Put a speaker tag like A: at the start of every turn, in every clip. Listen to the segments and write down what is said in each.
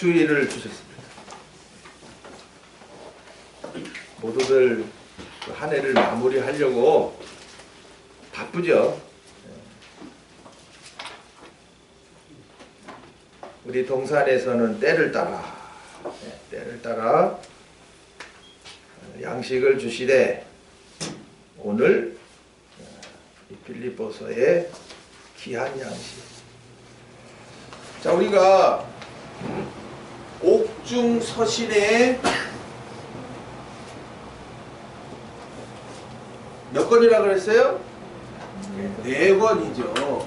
A: 주의를 주셨습니다. 모두들 한 해를 마무리하려고 바쁘죠. 우리 동산에서는 때를 따라 양식을 주시되 오늘 이 빌립보서의 귀한 양식. 자, 우리가 옥중서신에 몇 권이라 그랬어요? 4권이죠.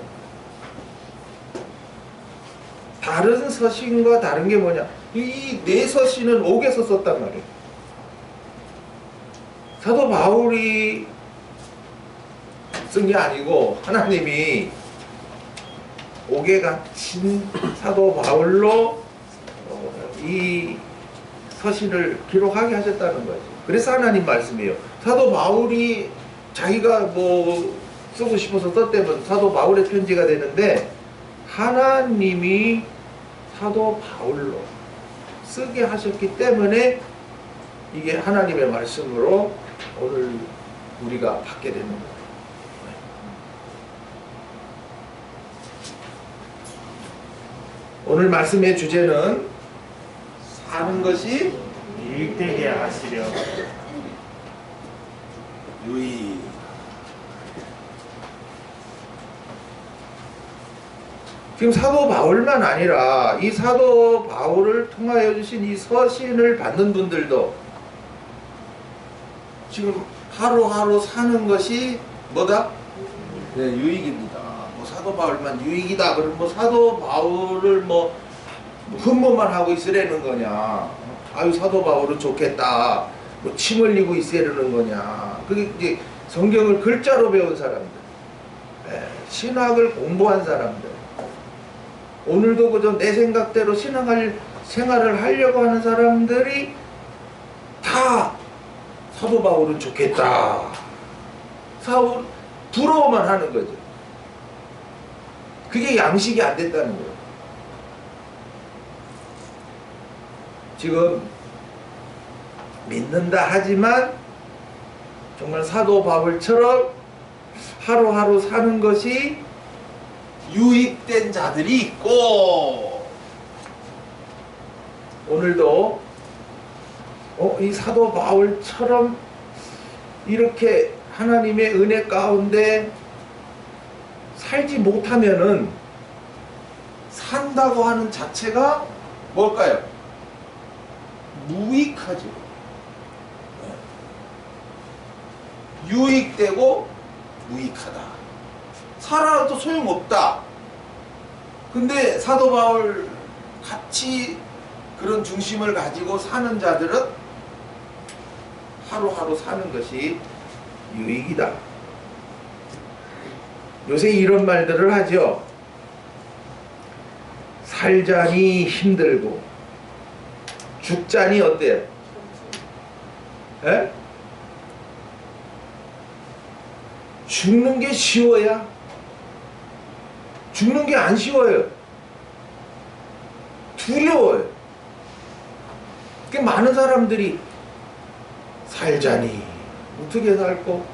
A: 다른 서신과 다른 게 뭐냐? 이 4서신은 옥에서 썼단 말이에요. 사도 바울이 쓴 게 아니고 하나님이 옥에 갇힌 사도 바울로 이 서신을 기록하게 하셨다는 거죠. 그래서 하나님 말씀이에요. 사도 바울이 자기가 뭐 쓰고 싶어서 썼다면 사도 바울의 편지가 되는데 하나님이 사도 바울로 쓰게 하셨기 때문에 이게 하나님의 말씀으로 오늘 우리가 받게 되는 거예요. 오늘 말씀의 주제는 사는 것이
B: 유익되게 하시려.
A: 유익. 지금 사도 바울만 아니라 이 사도 바울을 통하여 주신 이 서신을 받는 분들도 지금 하루하루 사는 것이 뭐다? 네, 유익입니다. 뭐 사도 바울만 유익이다. 그러면 뭐 사도 바울을 뭐 흠모만 하고 있으려는 거냐? 아유, 사도 바울은 좋겠다. 뭐 침 흘리고 있으려는 거냐? 그게 이제 성경을 글자로 배운 사람들, 신학을 공부한 사람들. 오늘도 그저 내 생각대로 생활을 하려고 하는 사람들이 다 사도 바울은 좋겠다. 부러워만 하는 거죠. 그게 양식이 안 됐다는 거예요. 지금 믿는다 하지만 정말 사도 바울처럼 하루하루 사는 것이 유익된 자들이 있고, 오늘도 이 사도 바울처럼 이렇게 하나님의 은혜 가운데 살지 못하면은 산다고 하는 자체가 뭘까요? 무익하죠. 유익되고 무익하다. 살아도 소용없다. 근데 사도 바울 같이 그런 중심을 가지고 사는 자들은 하루하루 사는 것이 유익이다. 요새 이런 말들을 하죠. 살자니 힘들고 죽자니 어때요? 에? 죽는 게 쉬워야? 죽는 게 안 쉬워요. 두려워요. 그러니까 많은 사람들이 살자니 어떻게 살고,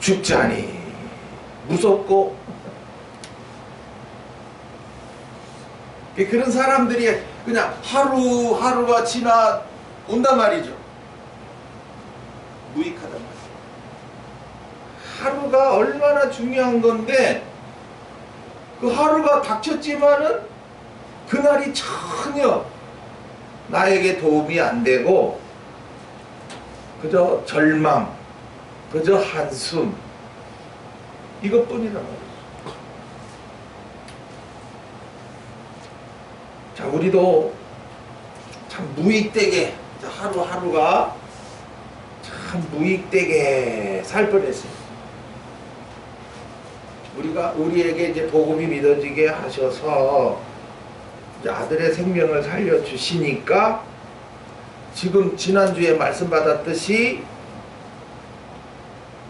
A: 죽자니 무섭고, 그런 사람들이 그냥 하루하루가 지나 온단 말이죠. 무익하단 말이죠. 하루가 얼마나 중요한 건데, 그 하루가 닥쳤지만은 그날이 전혀 나에게 도움이 안 되고 그저 절망, 그저 한숨, 이것뿐이란 말이죠. 자, 우리도 참 무익되게, 하루하루가 참 무익되게 살 뻔했어요. 우리에게 이제 복음이 믿어지게 하셔서 이제 아들의 생명을 살려주시니까 지금 지난주에 말씀 받았듯이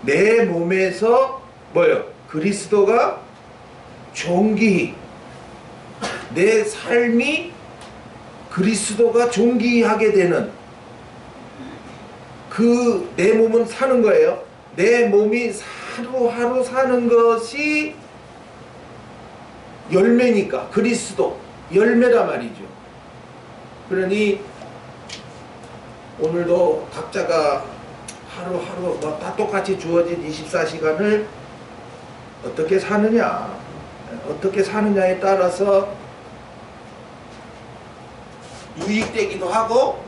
A: 내 몸에서 뭐요? 그리스도가 존귀히 내 삶이 그리스도가 존귀하게 되는 그 내 몸은 사는 거예요. 내 몸이 하루하루 사는 것이 열매니까 그리스도 열매라 말이죠. 그러니 오늘도 각자가 하루하루 뭐 다 똑같이 주어진 24시간을 어떻게 사느냐, 어떻게 사느냐에 따라서 유익되기도 하고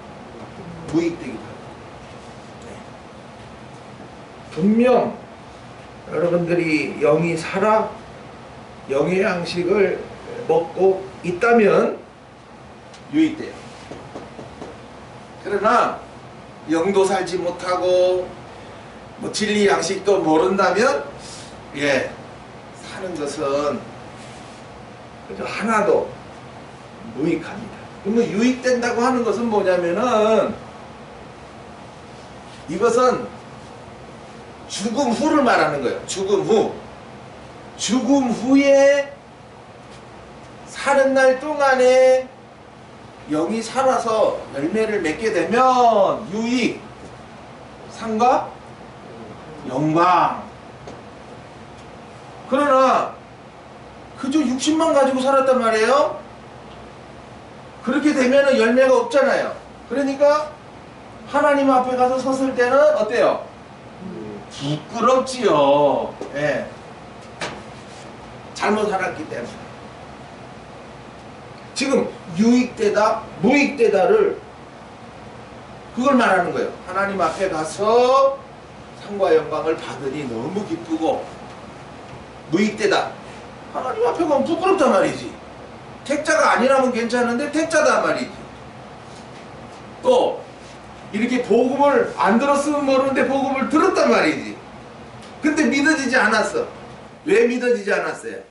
A: 무익되기도 하고. 분명 여러분들이 영이 살아 영의 양식을 먹고 있다면 유익돼요. 그러나 영도 살지 못하고 뭐 진리 양식도 모른다면 사는 것은 그저 하나도 무익합니다. 그러면 유익된다고 하는 것은 뭐냐면은 이것은 죽음 후를 말하는 거예요. 죽음 후. 죽음 후에 사는 날 동안에 영이 살아서 열매를 맺게 되면 유익, 상과 영광. 그러나 그저 60만 가지고 살았단 말이에요. 그렇게 되면 열매가 없잖아요. 그러니까 하나님 앞에 가서 섰을 때는 어때요? 부끄럽지요. 예. 잘못 살았기 때문에. 지금 유익되다, 무익되다를 그걸 말하는 거예요. 하나님 앞에 가서 상과 영광을 받으니 너무 기쁘고 무익되다. 하나님 앞에 가면 부끄럽단 말이지. 택자가 아니라면 괜찮은데 택자다 말이지. 또 이렇게 복음을 안 들었으면 모르는데 복음을 들었단 말이지. 근데 믿어지지 않았어. 왜 믿어지지 않았어요?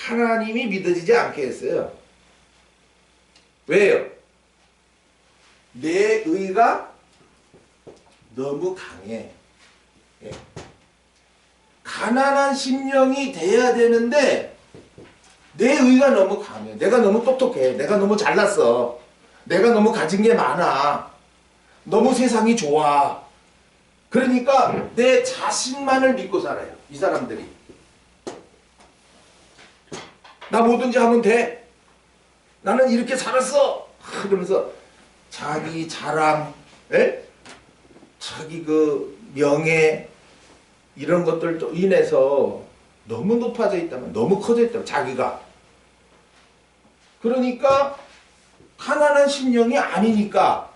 A: 하나님이 믿어지지 않게 했어요. 왜요? 내 의가 너무 강해. 예. 가난한 심령이 돼야 되는데 내 의가 너무 강해. 내가 너무 똑똑해. 내가 너무 잘났어. 내가 너무 가진 게 많아. 너무 세상이 좋아. 그러니까 내 자신만을 믿고 살아요. 이 사람들이. 나 뭐든지 하면 돼. 나는 이렇게 살았어. 그러면서 자기 자랑, 자기 그 명예 이런 것들도 인해서 너무 높아져 있다면, 너무 커져 있다면 자기가. 그러니까 가난한 심령이 아니니까.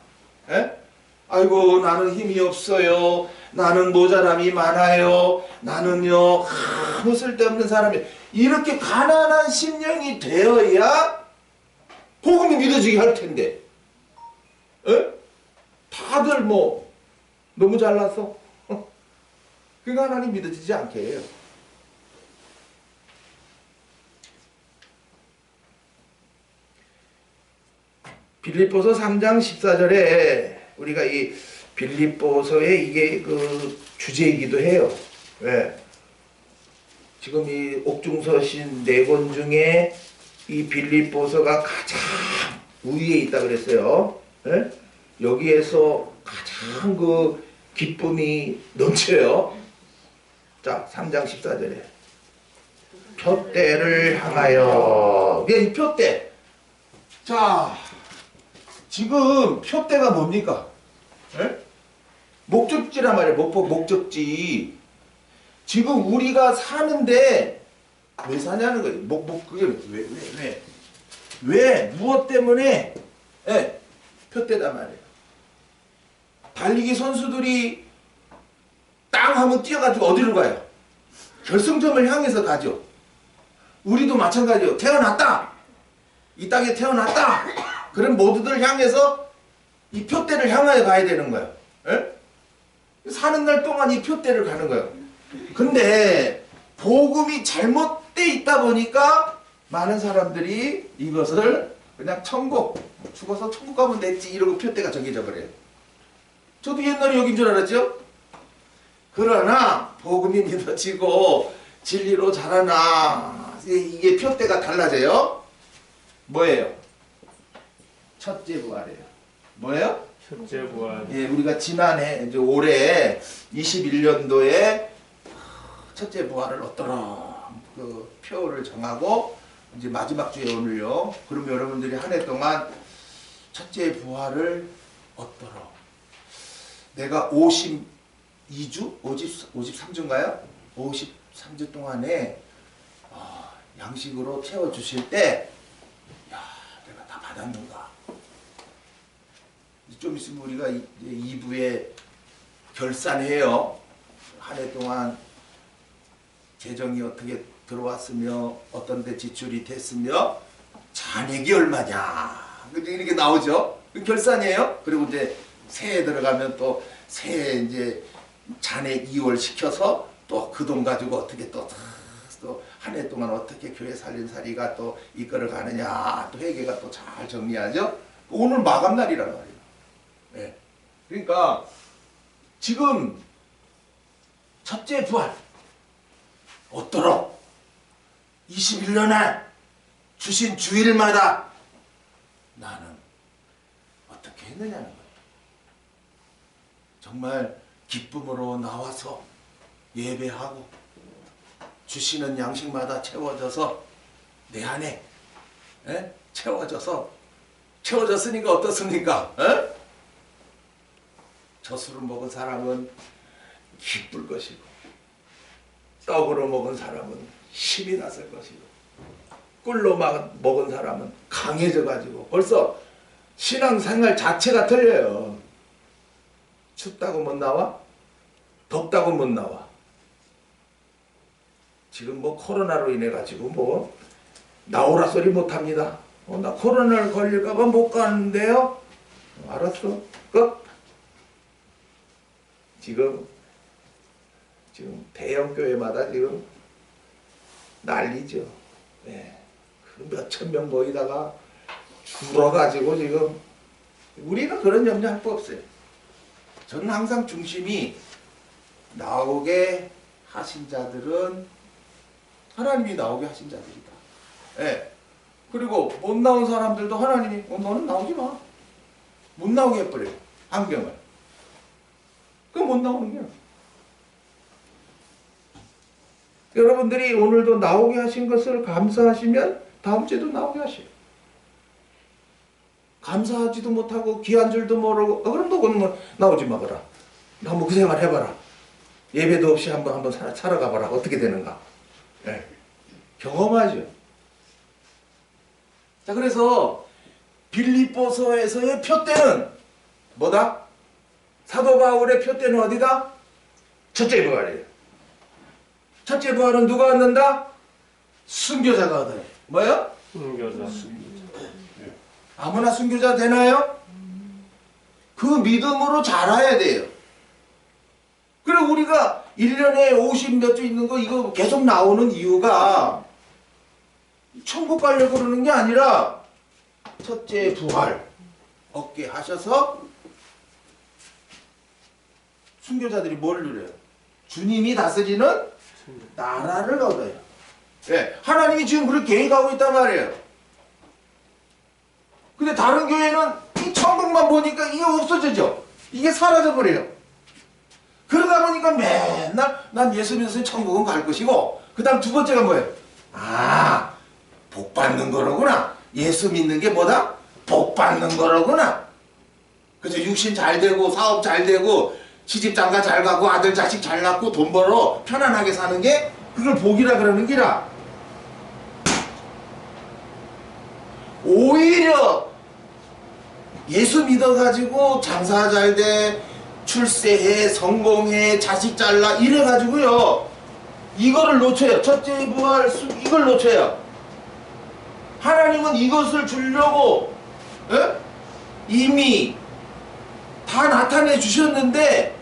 A: 아이고 나는 힘이 없어요. 나는 모자람이 많아요. 나는요 아무 쓸데없는 사람이. 이렇게 가난한 심령이 되어야 복음이 믿어지게 할 텐데. 다들 뭐 너무 잘났어. 그러니까 하나님 믿어지지 않게 해요. 빌립보서 3장 14절에 우리가 이 빌립보서의 이게 그 주제이기도 해요. 왜? 지금 이 옥중서신 4권 중에 이 빌립보서가 가장 우위에 있다 그랬어요. 여기에서 가장 그 기쁨이 넘쳐요. 자, 3장 14절에 표대를 향하여. 이 표대. 자, 지금 표대가 뭡니까? 목적지란 말이에요. 목적지. 지금 우리가 사는데 왜 사냐는 거예요. 그게 왜? 무엇 때문에? 표대단 말이에요. 달리기 선수들이 땅 하면 뛰어가지고 어디로 가요? 결승점을 향해서 가죠. 우리도 마찬가지예요. 태어났다. 이 땅에 태어났다. 그럼 모두들 향해서 이 표대를 향하여 가야 되는 거예요. 사는 날 동안 이 표대를 가는 거예요. 근데 복음이 잘못돼 있다 보니까 많은 사람들이 이것을 그냥 천국, 죽어서 천국 가면 됐지 이러고 표대가 정해져 버려요. 저도 옛날에 여긴 줄 알았죠? 그러나 복음이 믿어지고 진리로 자라나 이게 표대가 달라져요. 뭐예요? 첫째 부활이에요. 뭐예요?
B: 첫째 부활.
A: 예, 우리가 지난해 이제 올해 21년도에 첫째 부활을 얻도록 그 표를 정하고 이제 마지막 주에 오늘요. 그럼 여러분들이 한 해 동안 첫째 부활을 얻도록 내가 52주? 53주인가요? 53주 동안에 양식으로 채워주실 때 야, 내가 다 받았는가? 좀 있으면 우리가 2부에 결산해요. 한 해 동안 재정이 어떻게 들어왔으며 어떤 데 지출이 됐으며 잔액이 얼마냐. 이렇게 나오죠. 결산이에요. 그리고 이제 새해 들어가면 또 새해 이제 잔액 이월 시켜서 또 그 돈 가지고 어떻게 또 한 해 동안 어떻게 교회 살림살이가 또 이끌어 가느냐 또 회계가 또 잘 정리하죠. 오늘 마감날이란 말이에요. 네. 그러니까 지금 첫째 부활 얻도록 21년에 주신 주일마다 나는 어떻게 했느냐는 거예요. 정말 기쁨으로 나와서 예배하고 주시는 양식마다 채워져서 내 안에 채워졌으니까 어떻습니까? 젖으로 먹은 사람은 기쁠 것이고 떡으로 먹은 사람은 힘이 났을 것이고 꿀로 먹은 사람은 강해져 가지고 벌써 신앙생활 자체가 틀려요. 춥다고 못 나와? 덥다고 못 나와. 지금 뭐 코로나로 인해 가지고 뭐 나오라 소리 못 합니다. 나 코로나를 걸릴까 봐 못 가는데요. 알았어. 끝. 지금 대형 교회마다 지금 난리죠. 네. 그 몇천 명 모이다가 줄어가지고 지금 우리는 그런 염려할 거 없어요. 저는 항상 중심이 나오게 하신 자들은 하나님이 나오게 하신 자들이다. 네. 그리고 못 나온 사람들도 하나님이 너는 나오지 마. 못 나오게 해버려요. 안경을. 그럼 못 나오는 거야. 여러분들이 오늘도 나오게 하신 것을 감사하시면 다음 주에도 나오게 하셔요. 감사하지도 못하고 귀한 줄도 모르고 그럼 너 나오지 마거라. 한번 그 생활 해봐라. 예배도 없이 한번 살아가봐라. 어떻게 되는가. 네. 경험하죠. 자, 그래서 빌립보서에서의 표대는 뭐다? 사도 바울의 표대는 어디다? 첫째 부활이에요. 첫째 부활은 누가 얻는다? 순교자가 얻어요. 뭐요?
B: 순교자.
A: 아무나 순교자 되나요? 그 믿음으로 자라야 돼요. 그리고 우리가 1년에 50 몇 주 있는 거 이거 계속 나오는 이유가 천국 가려고 그러는 게 아니라 첫째 부활 얻게 하셔서 순교자들이 뭘 누려요? 주님이 다스리는 나라를 얻어요. 네, 하나님이 지금 그렇게 계획하고 있단 말이에요. 근데 다른 교회는 이 천국만 보니까 이게 없어지죠. 이게 사라져버려요. 그러다 보니까 맨날 난 예수 믿어서 천국은 갈 것이고 그 다음 두 번째가 뭐예요? 복 받는 거로구나. 예수 믿는 게 뭐다? 복 받는 거로구나. 그래서 육신 잘 되고 사업 잘 되고 시집장가 잘 가고 아들 자식 잘 낳고 돈 벌어 편안하게 사는 게 그걸 복이라 그러는 기라. 오히려 예수 믿어가지고 장사 잘 돼, 출세해, 성공해, 자식 잘 낳아 이래가지고요 이거를 놓쳐요. 첫째 부활 이걸 놓쳐요. 하나님은 이것을 주려고 이미 다 나타내 주셨는데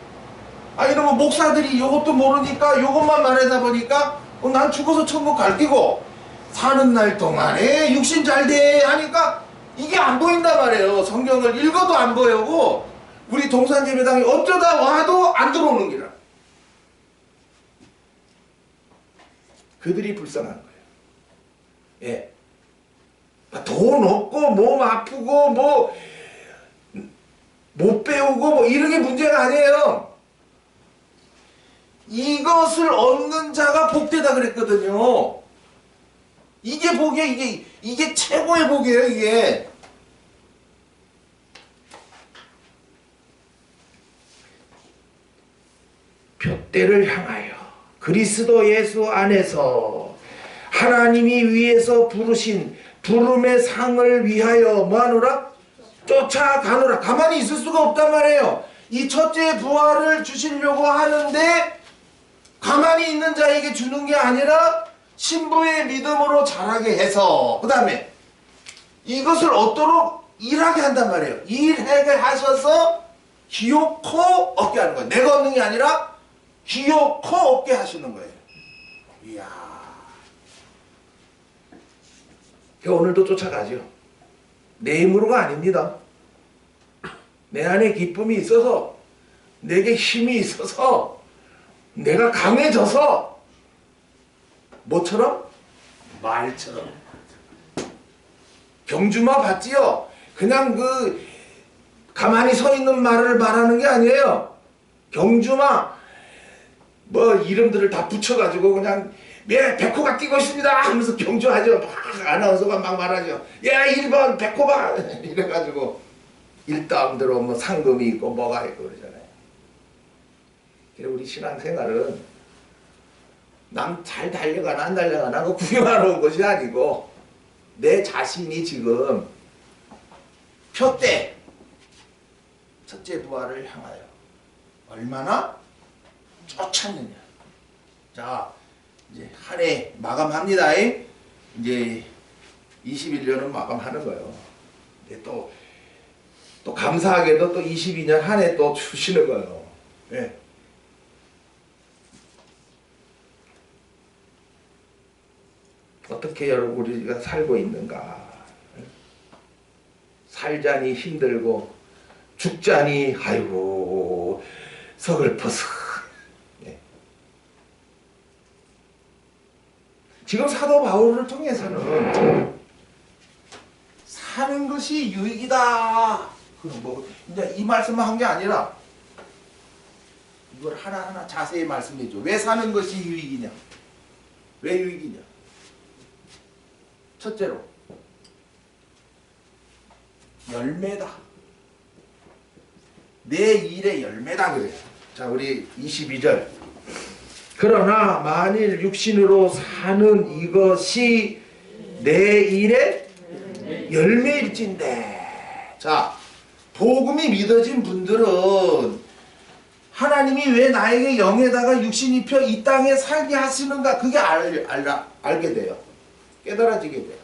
A: 이러면 목사들이 이것도 모르니까 이것만 말하다 보니까 난 죽어서 천국 갈 끼고 사는 날 동안에 육신 잘 돼 하니까 이게 안 보인단 말이에요. 성경을 읽어도 안 보이고 우리 동산예배당에 어쩌다 와도 안 들어오는 기라. 그들이 불쌍한 거예요. 예. 돈 없고 몸 아프고 뭐 못 배우고 뭐 이런 게 문제가 아니에요. 이것을 얻는 자가 복되다 그랬거든요. 이게 복이에요. 이게 최고의 복이에요. 이게 푯대를 향하여 그리스도 예수 안에서 하나님이 위에서 부르신 부름의 상을 위하여 뭐하노라? 쫓아가노라. 가만히 있을 수가 없단 말이에요. 이 첫째 부활을 주시려고 하는데 가만히 있는 자에게 주는 게 아니라 신부의 믿음으로 자라게 해서 그 다음에 이것을 얻도록 일하게 한단 말이에요. 일하게 하셔서 기어코 얻게 하는 거예요. 내가 얻는 게 아니라 기어코 얻게 하시는 거예요. 이야. 오늘도 쫓아가죠. 내 힘으로가 아닙니다. 내 안에 기쁨이 있어서, 내게 힘이 있어서, 내가 강해져서 뭐처럼? 말처럼. 경주마 봤지요? 그냥 가만히 서 있는 말을 말하는 게 아니에요. 경주마 뭐 이름들을 다 붙여가지고 그냥 예, 백호가 뛰고 있습니다 하면서 경주하죠. 막 아나운서가 막 말하죠. 예, 1번 백호가 이래가지고 일당대로 뭐 상금이 있고 뭐가 있고 그러잖아요. 그래서 우리 신앙생활은 남 잘 달려가나 안 달려가나 그거 구경하러 온 것이 아니고 내 자신이 지금 푯대 첫째 부활을 향하여 얼마나 쫓았느냐. 자, 이제 한 해 마감합니다. 이제 21년은 마감하는 거예요. 근데 또 감사하게도 또 22년 한 해 또 주시는 거예요. 네. 어떻게 여러분 우리가 살고 있는가? 살자니 힘들고 죽자니 아이고 서글퍼서. 네. 지금 사도 바울을 통해서는 사는 것이 유익이다. 뭐 이제 이 말씀만 한 게 아니라 이걸 하나하나 자세히 말씀해 줘. 왜 사는 것이 유익이냐? 왜 유익이냐? 첫째로 열매다. 내 일의 열매다 그래요. 자, 우리 22절. 그러나 만일 육신으로 사는 이것이 내 일의 열매일진데. 자, 복음이 믿어진 분들은 하나님이 왜 나에게 영에다가 육신 입혀 이 땅에 살게 하시는가 그게 알게 돼요. 깨달아지게 돼요.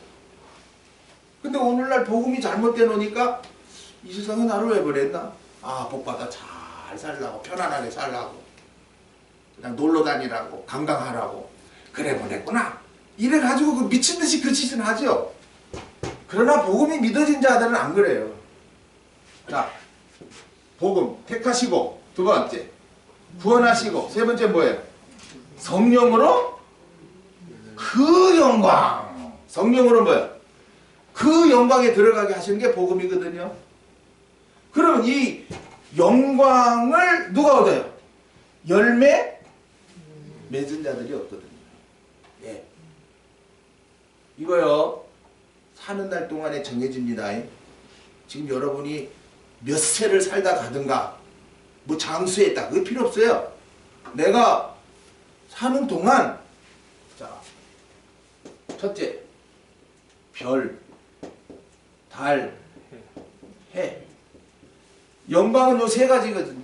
A: 근데 오늘날 복음이 잘못돼 놓으니까 이 세상에 나를 왜 보냈나? 아, 복받아 잘 살라고, 편안하게 살라고, 그냥 놀러 다니라고, 관광하라고 그래 보냈구나. 이래가지고 그 미친듯이 그 짓은 하죠. 그러나 복음이 믿어진 자들은 안 그래요. 자, 복음 택하시고, 두 번째 구원하시고, 세 번째 뭐예요? 성령으로 그 영광. 성령으로 뭐예요? 그 영광에 들어가게 하시는 게 복음이거든요. 그러면 이 영광을 누가 얻어요? 열매 맺은 자들이 얻거든요. 예. 이거요, 사는 날 동안에 정해집니다. 지금 여러분이 몇 세를 살다 가든가 뭐 장수했다 그게 필요 없어요. 내가 사는 동안, 자, 첫째 별, 달, 해. 영광은 요 세 가지거든요.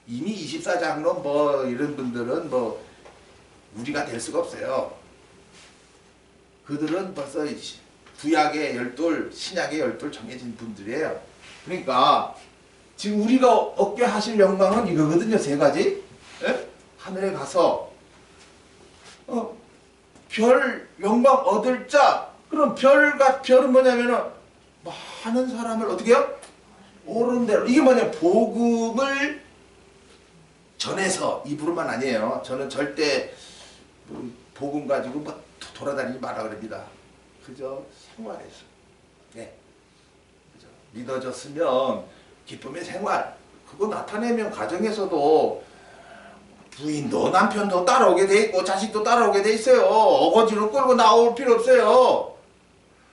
A: 이미 24장로 뭐 이런 분들은 뭐 우리가 될 수가 없어요. 그들은 벌써 구약의 12, 신약의 12 정해진 분들이에요. 그러니까 지금 우리가 얻게 하실 영광은 이거거든요. 세 가지. 예? 하늘에 가서 별 영광 얻을 자. 그럼 별은 뭐냐면은 많은 사람을 어떻게 해요? 옳은 대로. 이게 뭐냐? 복음을 전해서 입으로만 아니에요. 저는 절대 복음 가지고 뭐 돌아다니지 마라 그럽니다. 그저 생활에서. 네. 그죠? 믿어졌으면 기쁨의 생활. 그거 나타내면 가정에서도 부인도 남편도 따라오게 돼 있고 자식도 따라오게 돼 있어요. 어거지로 끌고 나올 필요 없어요.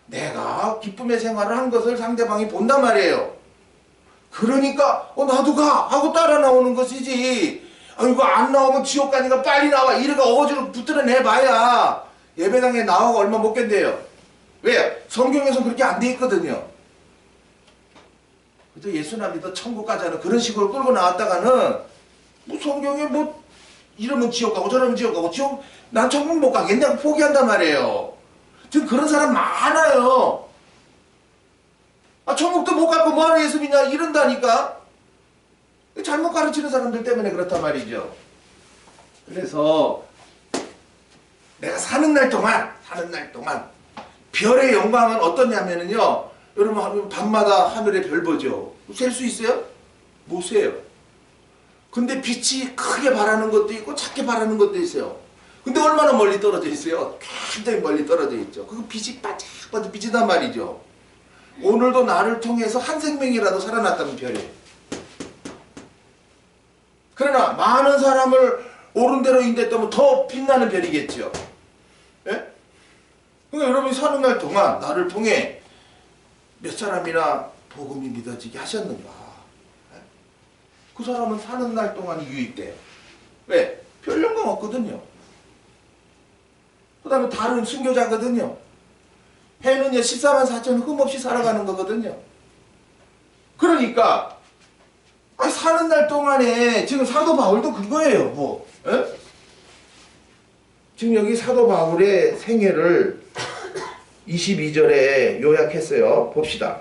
A: 내가 기쁨의 생활을 한 것을 상대방이 본단 말이에요. 그러니까 나도 가 하고 따라 나오는 것이지. 이거 안 나오면 지옥 가니까 빨리 나와 이래가 어거지로 붙들어 내봐야 예배당에 나오고 얼마 못 견뎌요. 왜? 성경에서 그렇게 안 돼 있거든요. 그래서 예수나 믿어 천국 가자는 그런 식으로 끌고 나왔다가는 뭐 성경에 뭐 이러면 지옥 가고 저러면 지옥 가고 지옥 난 천국 못 가겠냐고 포기한단 말이에요. 지금 그런 사람 많아요. 천국도 못 갈 거 뭐하러 예수 믿냐 이런다니까. 잘못 가르치는 사람들 때문에 그렇단 말이죠. 그래서 내가 사는 날 동안 별의 영광은 어떠냐면요. 여러분 밤마다 하늘에 별 보죠. 셀 수 있어요? 못 세요. 근데 빛이 크게 바라는 것도 있고 작게 바라는 것도 있어요. 근데 얼마나 멀리 떨어져 있어요? 굉장히 멀리 떨어져 있죠. 그 빛이 반짝반짝 빛이단 말이죠. 오늘도 나를 통해서 한 생명이라도 살아났다는 별이에요. 그러나 많은 사람을 옳은 대로 인도했다면 더 빛나는 별이겠죠. 예? 그러니까 여러분이 사는 날 동안 나를 통해 몇 사람이나 복음이 믿어지게 하셨는가. 예? 그 사람은 사는 날 동안 유익돼요. 왜? 별 영광 없거든요. 그 다음에 다른 순교자거든요. 해는요 14만 4천 흠없이 살아가는 거거든요. 그러니까 사는 날 동안에 지금 사도 바울도 그거예요. 뭐 에? 지금 여기 사도 바울의 생애를 22절에 요약했어요. 봅시다.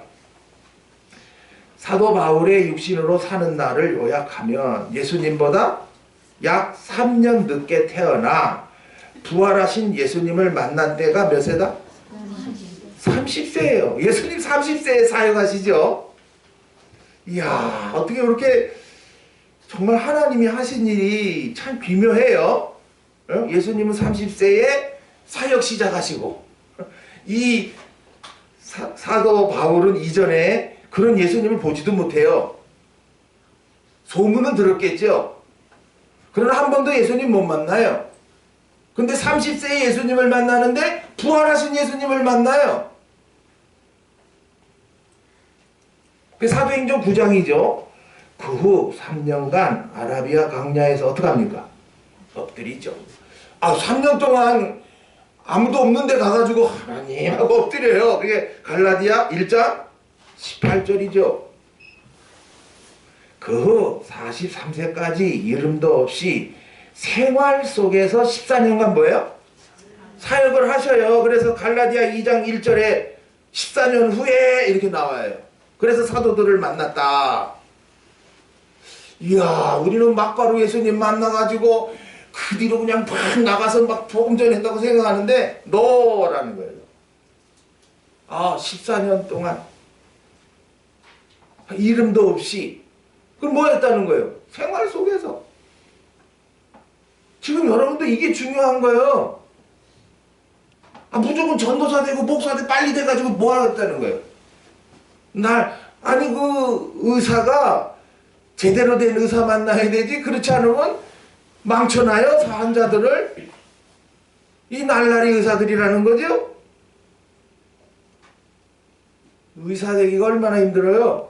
A: 사도 바울의 육신으로 사는 날을 요약하면 예수님보다 약 3년 늦게 태어나 부활하신 예수님을 만난 때가 몇 세다? 30세예요. 예수님 30세에 사역하시죠. 이야, 어떻게 그렇게 정말 하나님이 하신 일이 참 기묘해요. 예수님은 30세에 사역 시작하시고 이 사도 바울은 이전에 그런 예수님을 보지도 못해요. 소문은 들었겠죠. 그러나 한 번도 예수님 못 만나요. 근데 30세에 예수님을 만나는데 부활하신 예수님을 만나요. 그 사도행전 9장이죠. 그 후 3년간 아라비아 광야에서 어떻게 합니까? 엎드리죠. 3년 동안 아무도 없는데 가가지고 하나님 하고 엎드려요. 그게 갈라디아 1장 18절이죠. 그 후 43세까지 이름도 없이 생활 속에서 14년간 뭐예요? 사역을 하셔요. 그래서 갈라디아 2장 1절에 14년 후에 이렇게 나와요. 그래서 사도들을 만났다. 이야, 우리는 막바로 예수님 만나가지고 그 뒤로 그냥 막 나가서 막 복음 전했다고 생각하는데 너라는 거예요. 14년 동안 이름도 없이 그럼 뭐 했다는 거예요? 생활 속에서. 지금 여러분들 이게 중요한 거예요. 무조건 전도사 되고 목사 되고 빨리 돼가지고 뭐 하겠다는 거예요? 아니 그 의사가 제대로 된 의사 만나야 되지. 그렇지 않으면 망쳐놔요 환자들을. 이 날라리 의사들이라는 거죠. 의사 되기가 얼마나 힘들어요.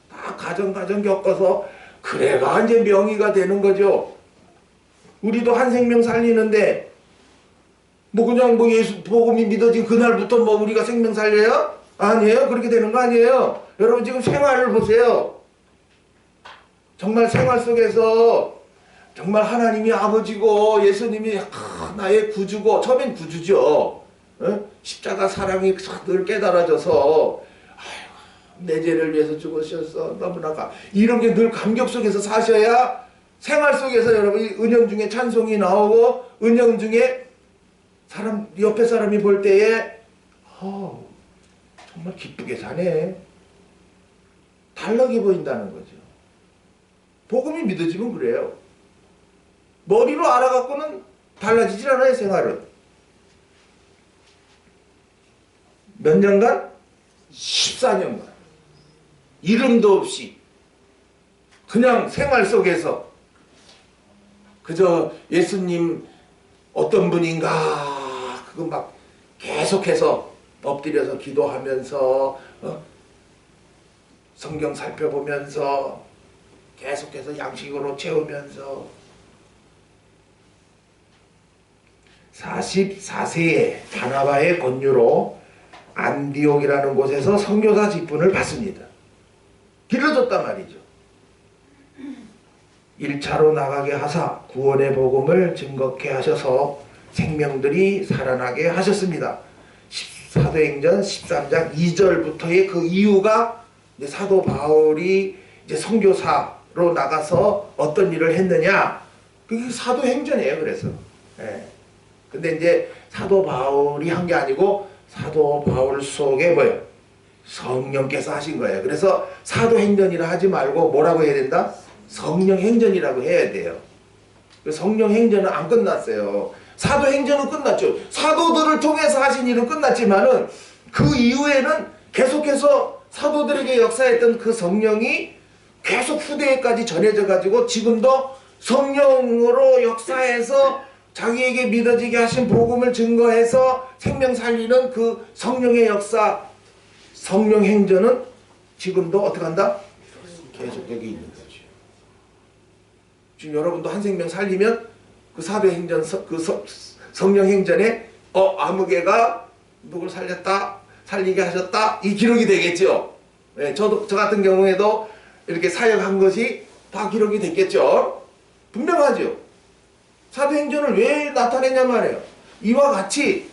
A: 다 가정 겪어서 그래가 이제 명의가 되는 거죠. 우리도 한 생명 살리는데 뭐 그냥 뭐 예수 복음이 믿어진 그날부터 뭐 우리가 생명 살려요? 아니에요. 그렇게 되는 거 아니에요. 여러분 지금 생활을 보세요. 정말 생활 속에서 정말 하나님이 아버지고 예수님이 나의 구주고 처음엔 구주죠. 십자가 사랑이 늘 깨달아져서 내 죄를 위해서 죽으셨어 너무나 이런 게 늘 감격 속에서 사셔야 생활 속에서 여러분이 은영 중에 찬송이 나오고 은영 중에 옆에 사람이 볼 때에 정말 기쁘게 사네. 달라게 보인다는 거죠. 복음이 믿어지면 그래요. 머리로 알아갖고는 달라지질 않아요, 생활은. 몇 년간? 14년간. 이름도 없이 그냥 생활 속에서 그저 예수님 어떤 분인가 그거 막 계속해서 엎드려서 기도하면서 성경 살펴보면서 계속해서 양식으로 채우면서 44세에 바나바의 권유로 안디옥이라는 곳에서 선교사 직분을 받습니다. 길러줬단 말이죠. 1차로 나가게 하사 구원의 복음을 증거케 하셔서 생명들이 살아나게 하셨습니다. 사도행전 13장 2절부터의 그 이유가 이제 사도 바울이 이제 선교사로 나가서 어떤 일을 했느냐, 그게 사도행전이에요. 그래서 근데 이제 사도 바울이 한 게 아니고 사도 바울 속에 뭐예요? 성령께서 하신 거예요. 그래서 사도행전이라 하지 말고 뭐라고 해야 된다? 성령행전이라고 해야 돼요. 성령행전은 안 끝났어요. 사도행전은 끝났죠. 사도들을 통해서 하신 일은 끝났지만은 그 이후에는 계속해서 사도들에게 역사했던 그 성령이 계속 후대에까지 전해져 가지고 지금도 성령으로 역사해서 자기에게 믿어지게 하신 복음을 증거해서 생명 살리는 그 성령의 역사, 성령 행전은 지금도 어떻게 한다? 계속 여기 있는 거죠. 지금 여러분도 한 생명 살리면 그 사도행전, 그 성령 행전에 아무개가 누굴 살렸다, 살리게 하셨다, 이 기록이 되겠죠. 네, 저 같은 경우에도 이렇게 사역한 것이 다 기록이 됐겠죠. 분명하죠. 사도행전을 왜 나타내냐 말이에요. 이와 같이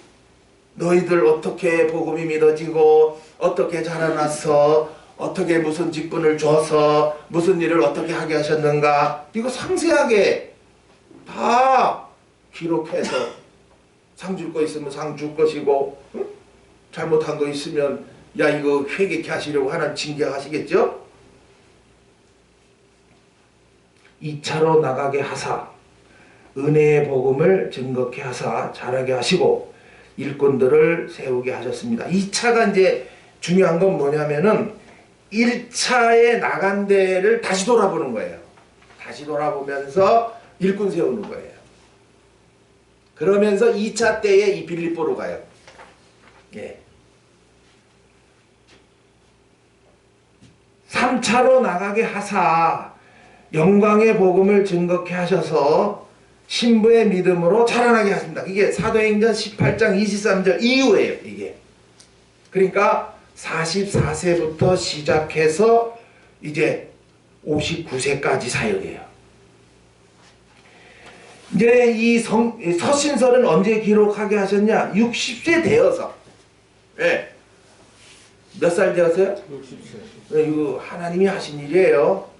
A: 너희들 어떻게 복음이 믿어지고 어떻게 자라났어, 어떻게 무슨 직분을 줘서 무슨 일을 어떻게 하게 하셨는가, 이거 상세하게 다 기록해서 상 줄 거 있으면 상 줄 것이고, 응? 잘못한 거 있으면 야 이거 회개케 하시려고 하나님 징계하시겠죠. 2차로 나가게 하사 은혜의 복음을 증거케 하사 자라게 하시고 일꾼들을 세우게 하셨습니다. 2차가 이제 중요한 건 뭐냐면은 1차에 나간 데를 다시 돌아보는 거예요. 다시 돌아보면서 일꾼 세우는 거예요. 그러면서 2차 때에 이 빌립보로 가요. 예. 3차로 나가게 하사 영광의 복음을 증거케 하셔서 신부의 믿음으로 자라나게 하십니다. 이게 사도행전 18장 23절 이후에요. 이게. 그러니까 44세부터 시작해서 이제 59세까지 사역이에요. 이제 이 서신서는 언제 기록하게 하셨냐? 60세 되어서. 네. 몇 살 되었어요? 60세. 이거 하나님이 하신 일이에요.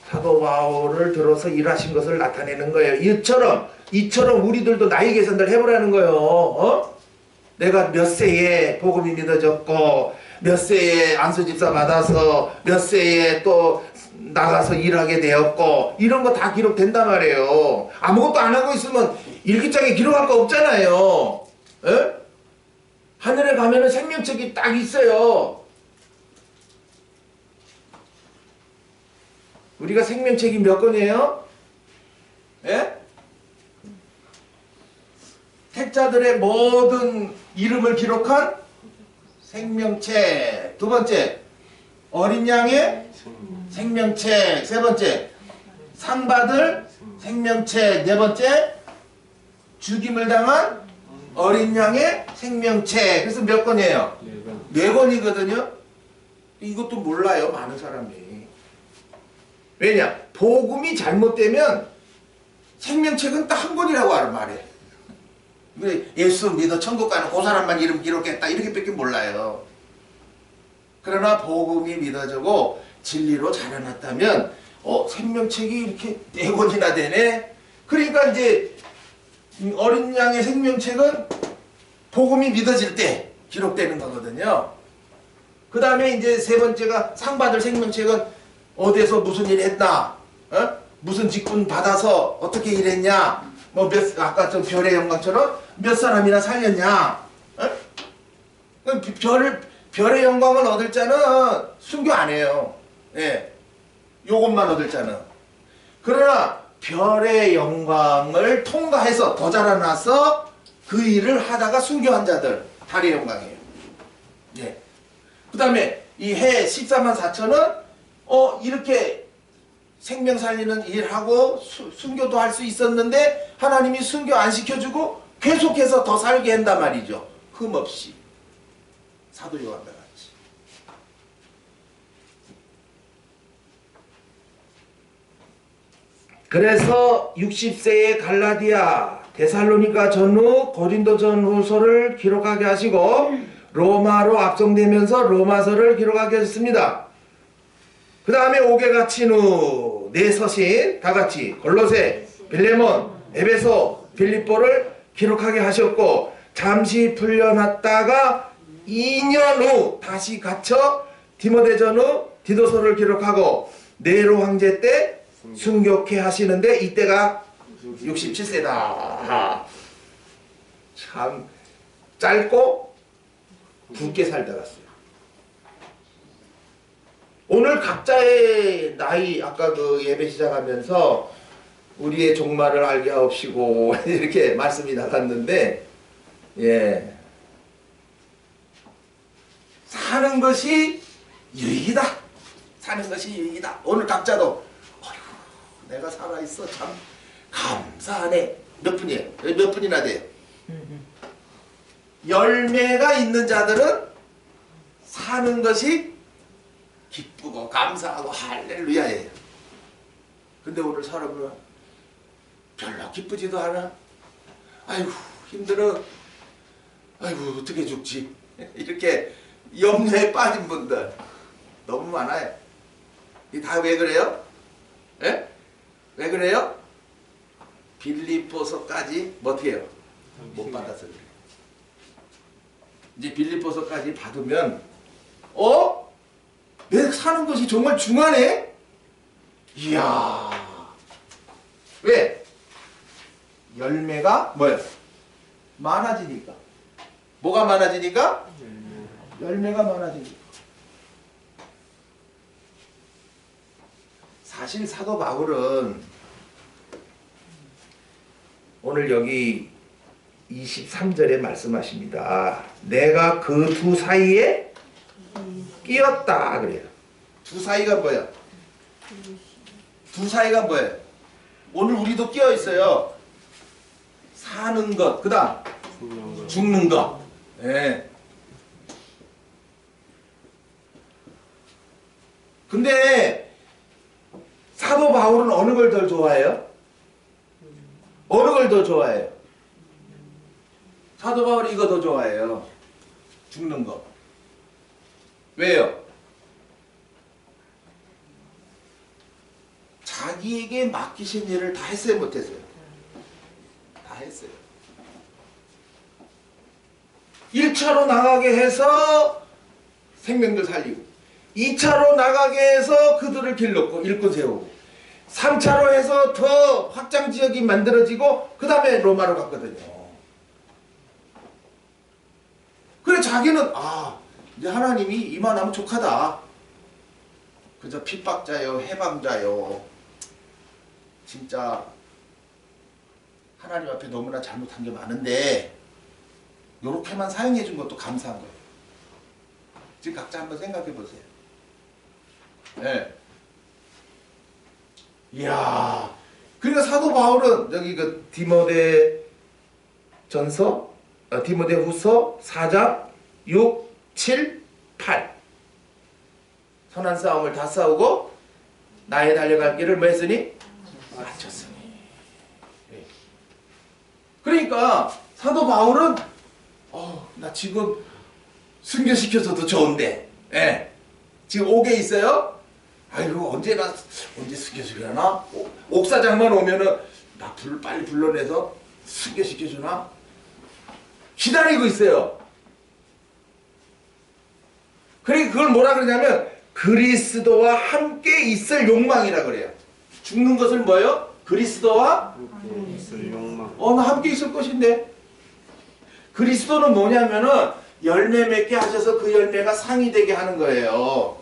A: 사도 바울을 들어서 일하신 것을 나타내는 거예요. 이처럼 우리들도 나이 계산들 해보라는 거예요. 내가 몇 세에 복음이 믿어졌고 몇 세에 안수집사 받아서 몇 세에 또 나가서 일하게 되었고 이런 거 다 기록된단 말이에요. 아무것도 안 하고 있으면 일기장에 기록할 거 없잖아요. 에? 하늘에 가면은 생명책이 딱 있어요. 우리가 생명책이 몇 권이에요? 예? 택자들의 모든 이름을 기록한 생명책. 두 번째, 어린 양의 생명책. 세 번째, 상 받을 생명책. 네 번째, 죽임을 당한 어린 양의 생명책. 그래서 몇 권이에요? 네 권이거든요. 이것도 몰라요, 많은 사람이. 왜냐? 복음이 잘못되면 생명책은 딱 한 권이라고 말해. 예수 믿어 천국 가는 그 사람만 이름 기록했다 이렇게밖에 몰라요. 그러나 복음이 믿어지고 진리로 자라났다면 생명책이 이렇게 4권이나 되네. 그러니까 이제 어린 양의 생명책은 복음이 믿어질 때 기록되는 거거든요. 그 다음에 이제 세 번째가 상 받을 생명책은 어디에서 무슨 일 했나, 무슨 직분 받아서 어떻게 일했냐, 아까 저 별의 영광처럼 몇 사람이나 살렸냐, 그럼 별의 영광을 얻을 자는 순교 안 해요. 예. 요것만 얻을 자는. 그러나 별의 영광을 통과해서 더 자라나서 그 일을 하다가 순교한 자들 달의 영광이에요. 예. 그 다음에 이 해 14만 4천은 이렇게 생명 살리는 일하고 순교도 할 수 있었는데 하나님이 순교 안 시켜주고 계속해서 더 살게 한단 말이죠. 흠없이. 사도 요한과 같이. 그래서 60세의 갈라디아, 데살로니가 전후, 고린도 전후서를 기록하게 하시고 로마로 압송되면서 로마서를 기록하게 하셨습니다. 그 다음에 옥에 갇힌 후 네 서신 다같이 골로새, 빌레몬, 에베소, 빌립보를 기록하게 하셨고 잠시 풀려났다가 2년 후 다시 갇혀 디모데 전후 디도서를 기록하고 네로 황제 때 순교케 하시는데 이때가 67세다. 참 짧고 굵게 살다 갔어요. 오늘 각자의 나이 아까 그 예배 시작하면서 우리의 종말을 알게 하옵시고 이렇게 말씀이 나갔는데 예. 사는 것이 유익이다. 사는 것이 유익이다. 오늘 각자도 어휴, 내가 살아있어 참 감사하네. 몇 분이에요? 몇 분이나 돼요? 열매가 있는 자들은 사는 것이 기쁘고 감사하고 할렐루야예요. 근데 오늘 사람은 별로 기쁘지도 않아. 아이고 힘들어. 아이고 어떻게 죽지? 이렇게 염려에 빠진 분들 너무 많아요. 이 다 왜 그래요? 예? 왜 그래요? 빌립보서까지 어떻게 해요? 못 받아서 그래요. 이제 빌립보서까지 받으면 내 사는 것이 정말 중하네? 이야. 왜? 열매가 뭐예요? 많아지니까. 뭐가 많아지니까? 열매가 많아지니까. 사실 사도 바울은 오늘 여기 23절에 말씀하십니다. 내가 그 두 사이에 끼었다 그래요. 두 사이가 뭐야? 두 사이가 뭐예요? 오늘 우리도 끼어 있어요. 사는 것, 그 다음 죽는 것. 예. 근데 사도 바울은 어느 걸 더 좋아해요? 어느 걸 더 좋아해요? 사도 바울이 이거 더 좋아해요. 죽는 거. 왜요? 자기에게 맡기신 일을 다 했어요, 못했어요? 다 했어요. 1차로 나가게 해서 생명들 살리고 2차로 나가게 해서 그들을 길렀고 일꾼 세우고 3차로 해서 더 확장 지역이 만들어지고 그 다음에 로마로 갔거든요. 그래 자기는 이제 하나님이 이만하면 족하다. 그저 핍박자요 해방자요. 진짜 하나님 앞에 너무나 잘못한 게 많은데 요렇게만 사용해 준 것도 감사한 거예요. 지금 각자 한번 생각해 보세요. 네. 이야. 그러니까 사도 바울은 여기 그 디모데 후서 4장 6, 7, 8 선한 싸움을 다 싸우고 나의 달려갈 길을 뭐 했으니? 마쳤으니. 네. 그러니까 사도 바울은 나 지금 순교시켜서도 좋은데 지금 옥에 있어요? 아이고 언제 순교시키려나? 옥사장만 오면은 나 빨리 불러내서 순교시켜주나? 기다리고 있어요. 그러니까 그걸 뭐라 그러냐면 그리스도와 함께 있을 욕망이라 그래요. 죽는 것을 뭐예요? 그리스도와
B: 있을 욕망.
A: 나 함께 있을 것인데. 그리스도는 뭐냐면은 열매 맺게 하셔서 그 열매가 상이 되게 하는 거예요.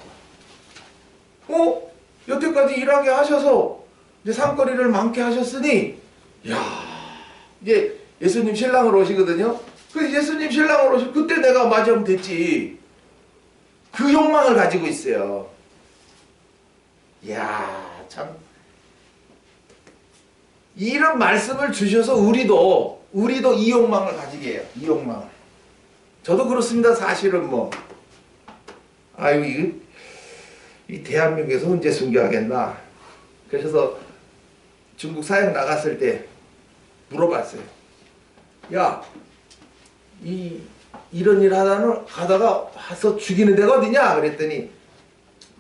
A: 여태까지 일하게 하셔서 이제 상거리를 많게 하셨으니, 야, 이제 예수님 신랑으로 오시거든요. 그 예수님 신랑으로 오시 그때 내가 맞이하면 됐지. 그 욕망을 가지고 있어요. 야, 참. 이런 말씀을 주셔서 우리도 이 욕망을 가지게 해요. 이 욕망을. 저도 그렇습니다. 사실은 뭐. 아유, 이 대한민국에서 언제 순교하겠나. 그래서 중국 사역 나갔을 때 물어봤어요. 야, 이런 일 하다가 와서 죽이는 데가 어디냐? 그랬더니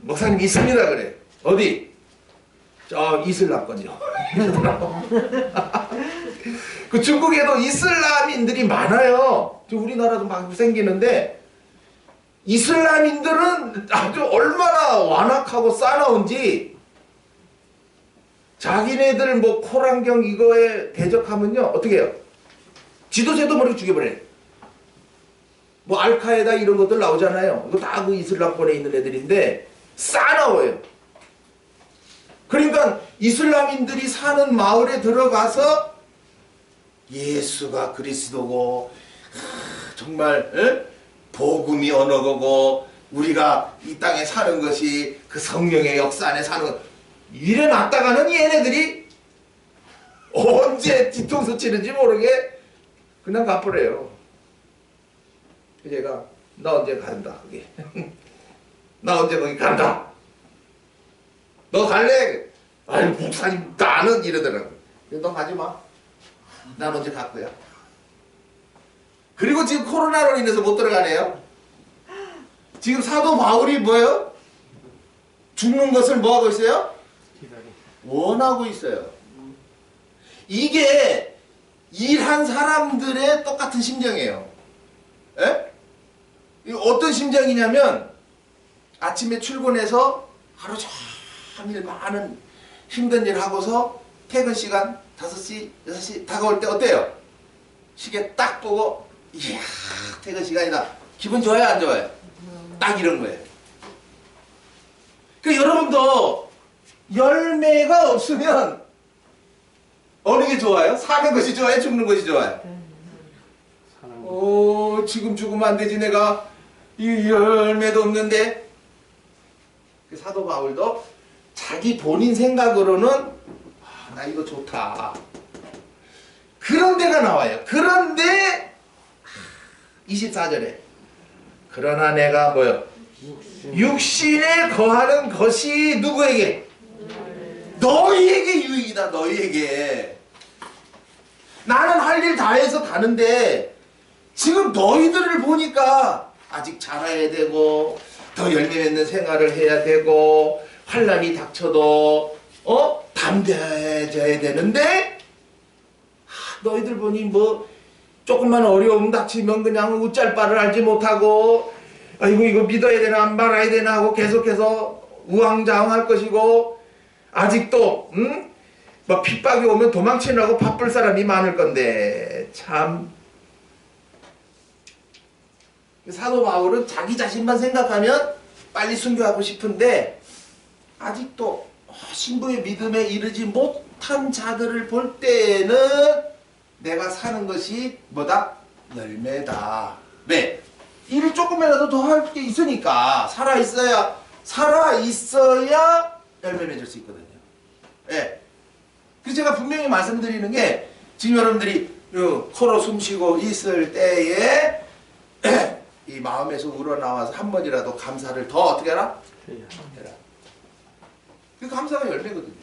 A: 목사님 있습니다. 그래. 어디? 저 이슬람권이요. 그 중국에도 이슬람인들이 많아요. 우리나라도 막 생기는데 이슬람인들은 아주 얼마나 완악하고 싸나운지 자기네들 뭐 코란경 이거에 대적하면요 어떻게 해요? 지도자도 모르게 죽여버려요. 뭐 알카에다 이런 것들 나오잖아요. 이거 다 그 이슬람권에 있는 애들인데 싸나워요. 그러니까 이슬람인들이 사는 마을에 들어가서 예수가 그리스도고 정말 복음이 어느 거고 우리가 이 땅에 사는 것이 그 성령의 역사 안에 사는 것 이래 놨다가는 얘네들이 언제 뒤통수 치는지 모르게 그냥 가버려요. 얘가 나 언제 간다 거기. 나 언제 거기 간다. 너 갈래? 아니 목사님 나는 이러더라고. 너 가지마. 난 언제 갈 거야. 그리고 지금 코로나로 인해서 못 들어가네요. 지금 사도 바울이 뭐예요? 죽는 것을 뭐하고 있어요? 원하고 있어요. 이게 일한 사람들의 똑같은 심정이에요. 에? 어떤 심정이냐면 아침에 출근해서 하루 종일 많은 힘든 일 하고서 퇴근 시간 5시, 6시 다가올 때 어때요? 시계 딱 보고 이야 퇴근 시간이다. 기분 좋아요 안 좋아요? 딱 이런 거예요. 그러니까 여러분도 열매가 없으면 어느 게 좋아요? 사는 것이 좋아요? 죽는 것이 좋아요? 지금 죽으면 안 되지 내가 이 열매도 없는데. 사도 바울도 자기 본인 생각으로는 나 이거 좋다 그런 데가 나와요. 그런데 24절에 그러나 내가 뭐요? 육신에 거하는 것이 누구에게? 너희에게 유익이다. 너희에게. 나는 할 일 다 해서 가는데 지금 너희들을 보니까 아직 자라야 되고 더 열매 맺는 생활을 해야 되고 환난이 닥쳐도 담대해져야 되는데 너희들 보니 뭐 조금만 어려움 닥치면 그냥 웃잘 바를 알지 못하고 아이고 이거 믿어야 되나 안 말아야 되나 하고 계속해서 우왕좌왕할 것이고 아직도 뭐 핍박이 오면 도망치느라고 바쁠 사람이 많을 건데 참 사도 바울은 자기 자신만 생각하면 빨리 순교하고 싶은데 아직도 신부의 믿음에 이르지 못한 자들을 볼 때는 내가 사는 것이 뭐다? 열매다. 왜? 일을 조금이라도 더 할 게 있으니까 살아있어야 열매 맺을 수 있거든요. 예. 그래서 제가 분명히 말씀드리는 게 지금 여러분들이 코로 숨쉬고 있을 때에 이 마음에서 우러나와서 한 번이라도 감사를 더 어떻게 하라? 해라. 그 감사가 열매거든요.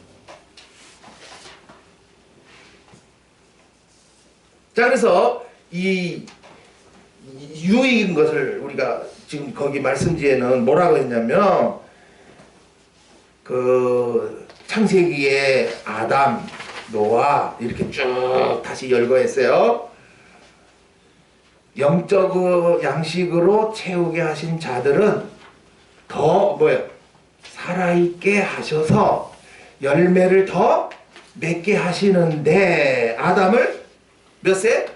A: 자, 그래서 이 유익인 것을 우리가 지금 거기 말씀지에는 뭐라고 했냐면 그 창세기에 아담, 노아 이렇게 쭉 다시 열거했어요. 영적 양식으로 채우게 하신 자들은 더 뭐예요? 살아있게 하셔서 열매를 더 맺게 하시는데 아담을 몇 세?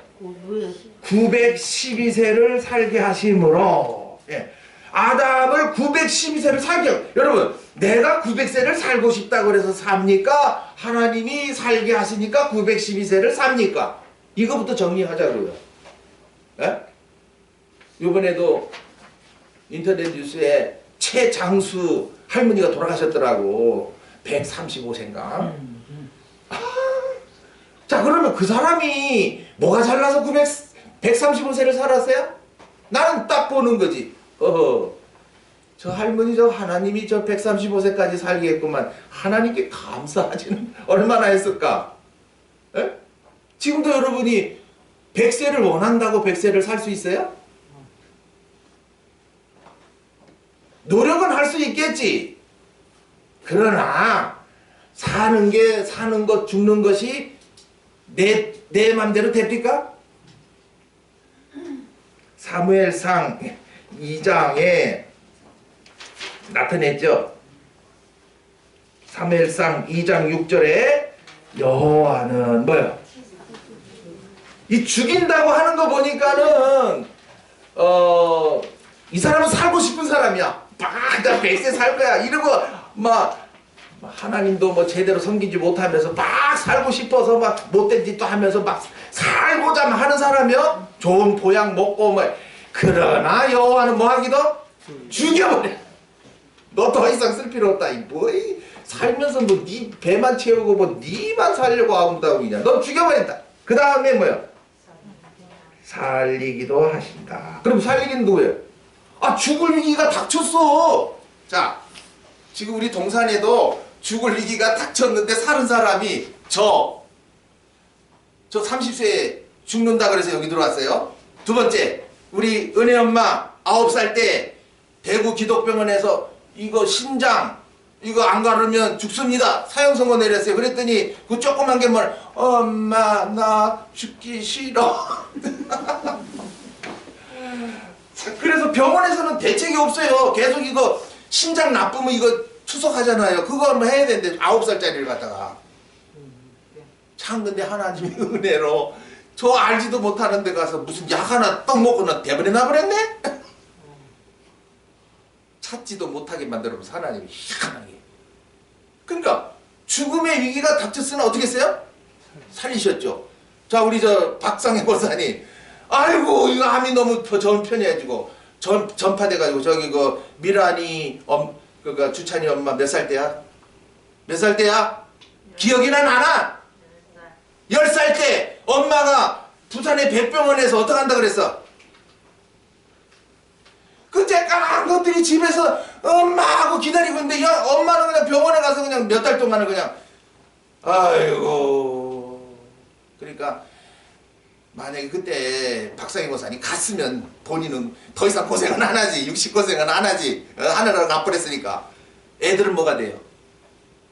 A: 912세를 살게 하심으로, 예. 아담을 912세를 살게, 여러분, 내가 900세를 살고 싶다고 그래서 삽니까? 하나님이 살게 하시니까 912세를 삽니까? 이거부터 정리하자고요. 예? 이번에도 인터넷 뉴스에 최장수 할머니가 돌아가셨더라고. 135세인가? 자, 그러면 그 사람이 뭐가 잘나서 135세를 살았어요? 나는 딱 보는 거지. 저 할머니 저 하나님이 저 135세까지 살게 했구만. 하나님께 감사하지는 얼마나 했을까? 에? 지금도 여러분이 100세를 원한다고 100세를 살 수 있어요? 노력은 할 수 있겠지. 그러나 사는 것, 죽는 것이 내 맘대로 됩니까? 사무엘상 2장에 나타냈죠. 사무엘상 2장 6절에 여호와는 뭐요? 이 죽인다고 하는 거 보니까는 이 사람은 살고 싶은 사람이야. 나 100세 살 거야. 이러고 막 하나님도 뭐 제대로 섬기지 못하면서 막 살고 싶어서 막 못된 짓도 하면서 막 살고자 하는 사람이요. 좋은 보약 먹고 뭐. 그러나 여호와는 뭐 하기도? 죽여버려. 너 더 이상 쓸 필요 없다. 살면서 뭐 네 배만 채우고 뭐 네만 살려고 한다고 그냥. 너 죽여버린다. 그 다음에 뭐야? 살리기도 하신다. 그럼 살리기는 누구예요? 죽을 위기가 닥쳤어. 자, 지금 우리 동산에도 죽을 위기가 닥쳤는데 사는 사람이 저 30세에 죽는다 그래서 여기 들어왔어요. 두 번째, 우리 은혜 엄마 9살 때 대구 기독병원에서 이거 신장 이거 안 가르면 죽습니다. 사형 선고 내렸어요. 그랬더니 그 조그만 게 뭘 엄마 나 죽기 싫어. 그래서 병원에서는 대책이 없어요. 계속 이거 신장 나쁘면 이거 투석하잖아요. 그거 한번 해야 되는데 9살짜리를 갖다가 참. 근데 하나님의 은혜로 저 알지도 못하는 데 가서 무슨 약 하나 떡 먹고는 대버리나 버렸네? 찾지도 못하게 만들어서 하나님이 희한하게. 그러니까 죽음의 위기가 닥쳤으나 어떻게 했어요? 살리셨죠. 자, 우리 저 박상혜 목사님, 아이고 이거 암이 너무 전편해지고 전파돼가지고 저기 그 미란이 그니까 주찬이 엄마 몇 살 때야? 몇 살 때야? 기억이나 나나? 10살 때 엄마가 부산의 백병원에서 어떻게 한다 그랬어? 그 쬐까만 것들이 집에서 엄마하고 기다리고 있는데 엄마는 그냥 병원에 가서 그냥 몇 달 동안은 그냥 아이고. 그러니까 만약에 그때 박상희 목사님 갔으면 본인은 더 이상 고생은 안 하지. 60 고생은 안 하지. 하늘나라 갚아냈으니까. 애들은 뭐가 돼요?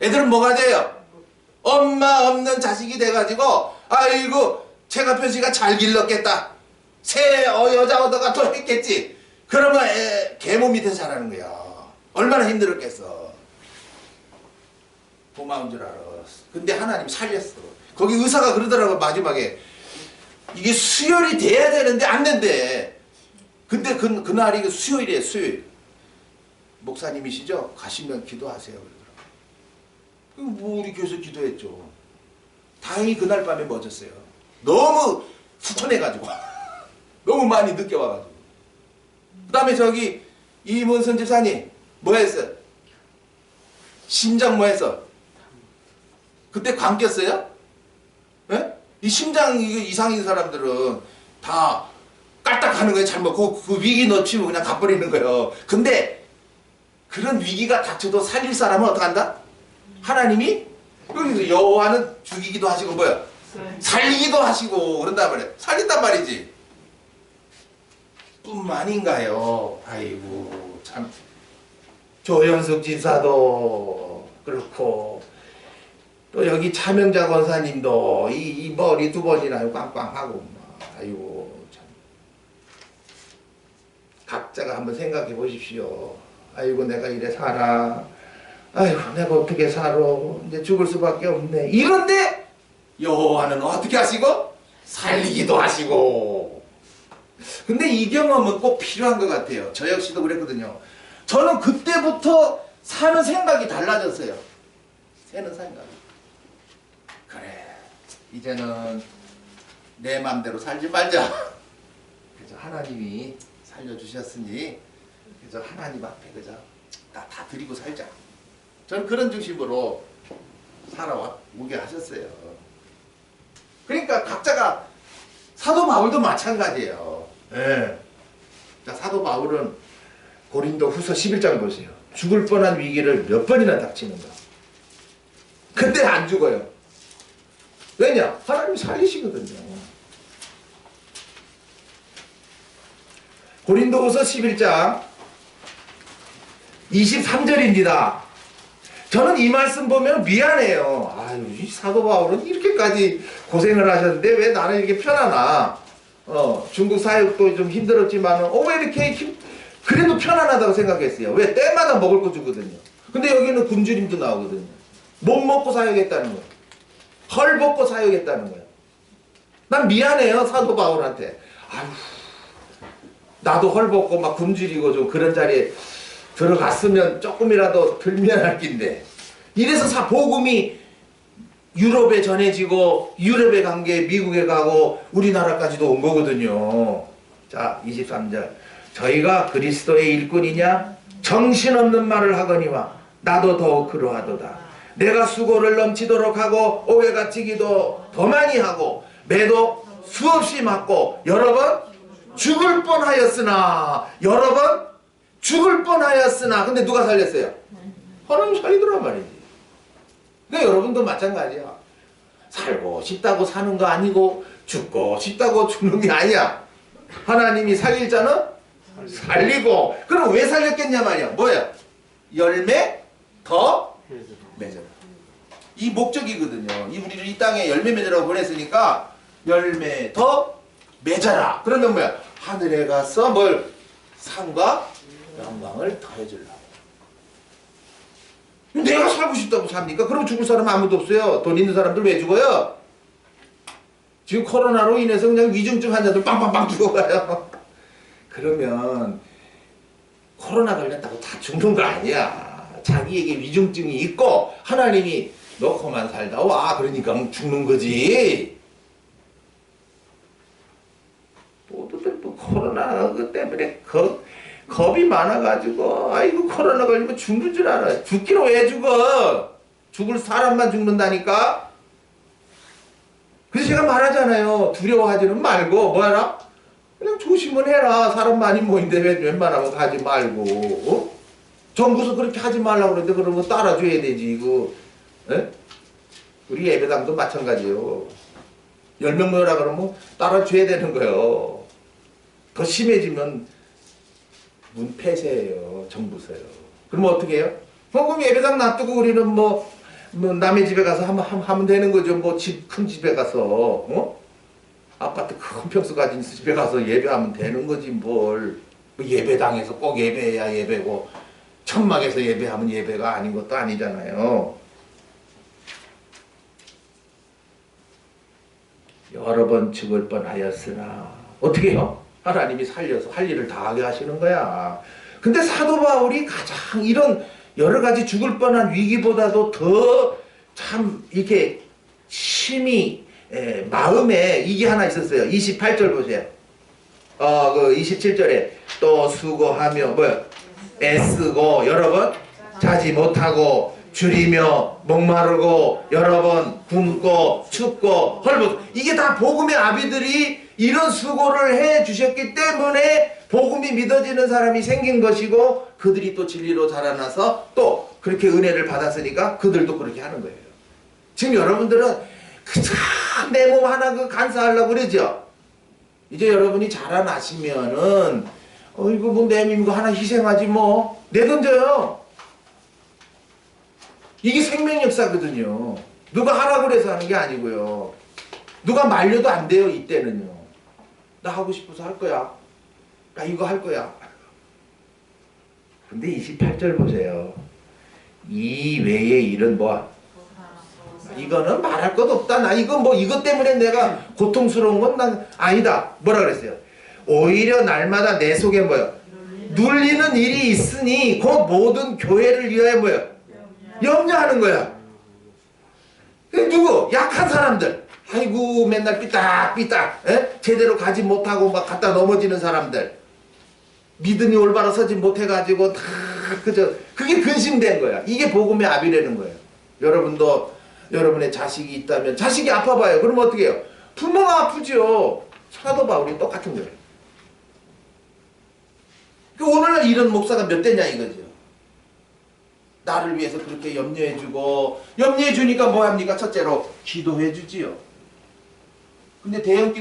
A: 애들은 뭐가 돼요? 엄마 없는 자식이 돼가지고 아이고 최가편 씨가 잘 길렀겠다. 새 여자 얻어가 더 했겠지. 그러면 계모 밑에서 자라는 거야. 얼마나 힘들었겠어. 고마운 줄 알았어. 근데 하나님 살렸어. 거기 의사가 그러더라고 마지막에. 이게 수혈이 돼야 되는데 안 된대. 근데 그날이 수요일이에요. 수요일. 목사님이시죠? 가시면 기도하세요. 그러더라고. 뭐 우리 교회에서 기도했죠. 다행히 그날 밤에 멎었어요. 너무 후련해가지고 너무 많이 늦게 와가지고. 그 다음에 저기 이문선 집사님 뭐 했어? 심장 뭐 했어? 그때 광 꼈어요? 예? 이 심장 이상인 사람들은 다 깔딱하는 거예요. 잘못 그 위기 놓치면 그냥 가버리는 거예요. 근데 그런 위기가 닥쳐도 살릴 사람은 어떻게 한다? 하나님이 여기서 여호와는 죽이기도 하시고 뭐야? 살리기도 하시고 그런단 말이에요. 살린단 말이지. 뿐만인가요? 아이고 참. 조현숙 집사도 그렇고 또 여기 차명자 권사님도 이 머리 두 번이나 꽝꽝하고 아이고 참. 각자가 한번 생각해 보십시오. 아이고 내가 이래 살아. 아이고 내가 어떻게 살아. 이제 죽을 수밖에 없네. 이런데 여호와는 어떻게 하시고? 살리기도 하시고. 근데 이 경험은 꼭 필요한 것 같아요. 저 역시도 그랬거든요. 저는 그때부터 사는 생각이 달라졌어요. 사는 생각. 그래, 이제는 내 맘대로 살지 말자. 그죠? 하나님이 살려주셨으니 그죠? 하나님 앞에 그죠? 다 드리고 살자. 저는 그런 중심으로 살아오게 하셨어요. 그러니까 각자가 사도 바울도 마찬가지예요. 예. 자, 사도 바울은 고린도 후서 11장 보세요. 죽을 뻔한 위기를 몇 번이나 닥치는가. 근데 안 죽어요. 왜냐? 하나님이 살리시거든요. 고린도 후서 11장 23절입니다. 저는 이 말씀 보면 미안해요. 아유, 이 사도 바울은 이렇게까지 고생을 하셨는데 왜 나는 이렇게 편하나? 중국 사역도 좀 힘들었지만 왜 이렇게 그래도 편안하다고 생각했어요. 왜? 때마다 먹을 거 주거든요. 근데 여기는 굶주림도 나오거든요. 못 먹고 사역했다는 거예요. 헐 벗고 사역했다는 거예요. 난 미안해요, 사도 바울한테. 아유, 나도 헐 벗고 막 굶주리고 좀 그런 자리에 들어갔으면 조금이라도 덜 미안할 낀데. 이래서 복음이 유럽에 전해지고 유럽에 간 게 미국에 가고 우리나라까지도 온 거거든요. 자, 23절. 저희가 그리스도의 일꾼이냐? 정신없는 말을 하거니와 나도 더욱 그러하도다. 내가 수고를 넘치도록 하고 오해가 찌기도 더 많이 하고 매도 수없이 맞고 여러 번 죽을 뻔하였으나 근데 누가 살렸어요? 하나님 살리더란 말이지. 그러니까 여러분도 마찬가지야. 살고 싶다고 사는 거 아니고 죽고 싶다고 죽는 게 아니야. 하나님이 살릴 자는 살리고. 그럼 왜 살렸겠냐 말이야. 뭐야? 열매 더 맺어라. 이 목적이거든요. 우리를 이 땅에 열매 맺으라고 보냈으니까 열매 더 맺어라. 그러면 뭐야? 하늘에 가서 뭘? 상과 영광을 더해주려고. 내가 살고 싶다고 삽니까? 그럼 죽을 사람 아무도 없어요. 돈 있는 사람들 왜 죽어요? 지금 코로나로 인해서 그냥 위중증 환자들 빵빵빵 죽어가요. 그러면 코로나 걸렸다고 다 죽는 거 아니야. 자기에게 위중증이 있고 하나님이 놓고만 살다 와. 그러니까 죽는 거지. 모두들 뭐 코로나 때문에 겁이 많아가지고 아이고 코로나 걸리면 죽는 줄 알아. 죽기는 왜 죽어? 죽을 사람만 죽는다니까. 그래서 제가 말하잖아요. 두려워하지는 말고 뭐하라? 그냥 조심은 해라. 사람 많이 모인데 웬만하면 가지 말고. 정부에서 그렇게 하지 말라고 그러는데 그러면 따라줘야 되지 이거. 에? 우리 예배당도 마찬가지예요. 10명 모여라 그러면 따라줘야 되는 거예요. 더 심해지면 문 폐쇄예요. 정부서요. 그러면 어떻게 해요? 그럼 예배당 놔두고 우리는 뭐 남의 집에 가서 하면 되는 거죠. 뭐 큰 집에 가서 아파트 큰 평수 가진 집에 가서 예배하면 되는 거지 뭘. 예배당에서 꼭 예배해야 예배고 천막에서 예배하면 예배가 아닌 것도 아니잖아요. 여러 번 죽을 뻔하였으나 어떻게 해요? 하나님이 살려서 할 일을 다 하게 하시는 거야. 근데 사도 바울이 가장 이런 여러 가지 죽을 뻔한 위기보다도 더 참 이렇게 심히 마음에 이게 하나 있었어요. 28절 보세요. 그 27절에 또 수고하며 뭐야? 애쓰고 여러 번 자지 못하고 줄이며 목마르고 여러 번 굶고 춥고 헐벗고 이게 다 복음의 아비들이 이런 수고를 해 주셨기 때문에 복음이 믿어지는 사람이 생긴 것이고 그들이 또 진리로 자라나서 또 그렇게 은혜를 받았으니까 그들도 그렇게 하는 거예요. 지금 여러분들은 그저 내 몸 하나 간사하려고 그러죠. 이제 여러분이 자라나시면은 이거 뭐 내 몸 이거 하나 희생하지 뭐 내던져요. 이게 생명 역사거든요. 누가 하라고 그래서 하는 게 아니고요. 누가 말려도 안 돼요. 이때는요. 나 하고 싶어서 할 거야. 나 이거 할 거야. 근데 28절 보세요. 이 외의 일은 뭐? 이거는 말할 것 없다. 나 이거 뭐 이것 때문에 내가 고통스러운 건 난 아니다. 뭐라 그랬어요? 오히려 날마다 내 속에 뭐야? 눌리는 일이 있으니 그 모든 교회를 위하여 뭐야? 염려하는 거야. 누구? 약한 사람들. 아이고 맨날 삐딱삐딱 제대로 가지 못하고 막 갖다 넘어지는 사람들. 믿음이 올바로 서지 못해가지고 다 그게 근심된 거야. 이게 복음의 압이라는 거예요. 여러분도 여러분의 자식이 있다면 자식이 아파봐요. 그러면 어떻게 해요? 부모가 아프죠. 사도 바울이 똑같은 거예요. 오늘날 이런 목사가 몇 대냐 이거죠. 나를 위해서 그렇게 염려해주고 염려해주니까 뭐합니까? 첫째로 기도해주지요. 근데 대형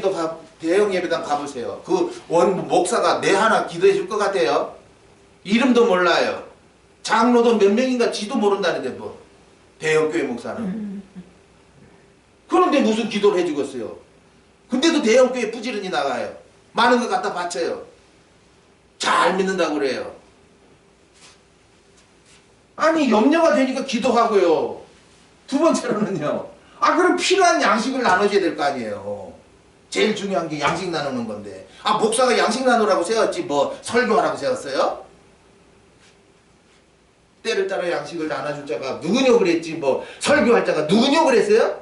A: 예배당 가보세요. 그 원 목사가 내 하나 기도해줄 것 같아요? 이름도 몰라요. 장로도 몇 명인가 지도 모른다는데 뭐 대형 교회 목사는. 그런데 무슨 기도를 해주겠어요? 근데도 대형 교회 부지런히 나가요. 많은 거 갖다 바쳐요. 잘 믿는다고 그래요. 아니 염려가 되니까 기도하고요. 두 번째로는요. 그럼 필요한 양식을 나눠줘야 될 거 아니에요. 제일 중요한 게 양식 나누는 건데. 목사가 양식 나누라고 세웠지 뭐 설교하라고 세웠어요? 때를 따라 양식을 나눠줄 자가 누구냐고 그랬지 뭐 설교할 자가 누구냐고 그랬어요?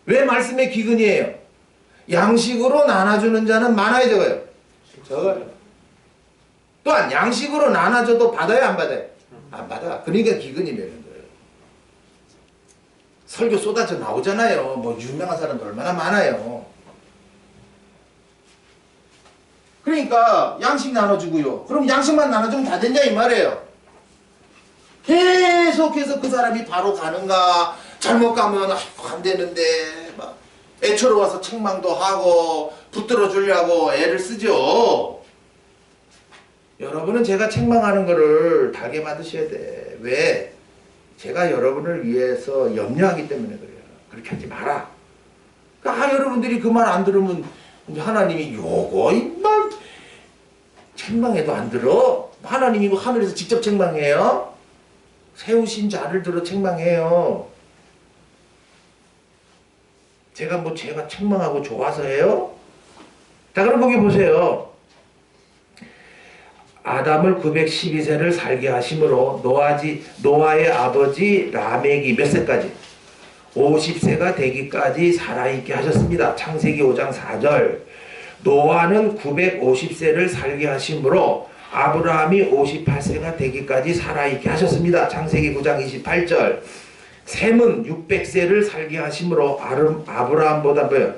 A: 왜 말씀의 기근이에요? 양식으로 나눠주는 자는 많아요 적어요? 적어요. 또한 양식으로 나눠줘도 받아요 안 받아요? 안 받아. 그러니까 기근이 되는 거예요. 설교 쏟아져 나오잖아요. 뭐 유명한 사람들 얼마나 많아요. 그러니까 양식 나눠주고요. 그럼 양식만 나눠주면 다 됐냐 이 말이에요. 계속해서 그 사람이 바로 가는가 잘못 가면 안 되는데 막 애처로워서 책망도 하고 붙들어 주려고 애를 쓰죠. 여러분은 제가 책망하는 거를 달게 받으셔야 돼. 왜? 제가 여러분을 위해서 염려하기 때문에 그래요. 그렇게 하지 마라. 그러니까 여러분들이 그 말 안 들으면 하나님이 요거 이말 책망해도 안 들어. 하나님이 하늘에서 직접 책망해요. 세우신 자를 들어 책망해요. 제가 책망하고 좋아서 해요? 자 그럼 거기 보세요. 아담을 912세를 살게 하심으로 노아의 아버지 라멕이 몇 세까지? 50세가 되기까지 살아있게 하셨습니다. 창세기 5장 4절. 노아는 950세를 살게 하심으로 아브라함이 58세가 되기까지 살아있게 하셨습니다. 창세기 9장 28절. 셈은 600세를 살게 하심으로 아브라함보다 뭐요?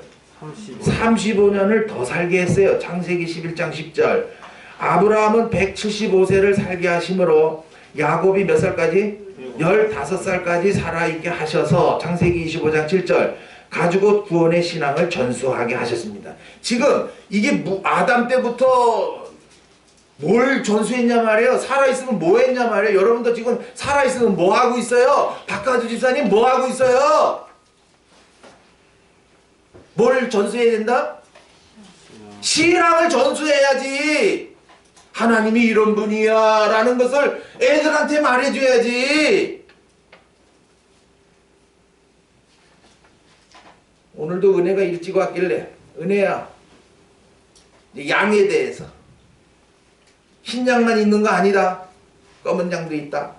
A: 35년을 더 살게 했어요. 창세기 11장 10절. 아브라함은 175세를 살게 하심으로 야곱이 몇 살까지? 15살까지 살아있게 하셔서 창세기 25장 7절 가죽옷 구원의 신앙을 전수하게 하셨습니다. 지금 이게 아담 때부터 뭘 전수했냐 말이에요. 살아있으면 뭐 했냐 말이에요. 여러분도 지금 살아있으면 뭐 하고 있어요? 박가주 집사님 뭐 하고 있어요? 뭘 전수해야 된다? 신앙을 전수해야지. 하나님이 이런 분이야 라는 것을 애들한테 말해줘야지. 오늘도 은혜가 일찍 왔길래 은혜야 양에 대해서 흰 양만 있는 거 아니다. 검은 양도 있다.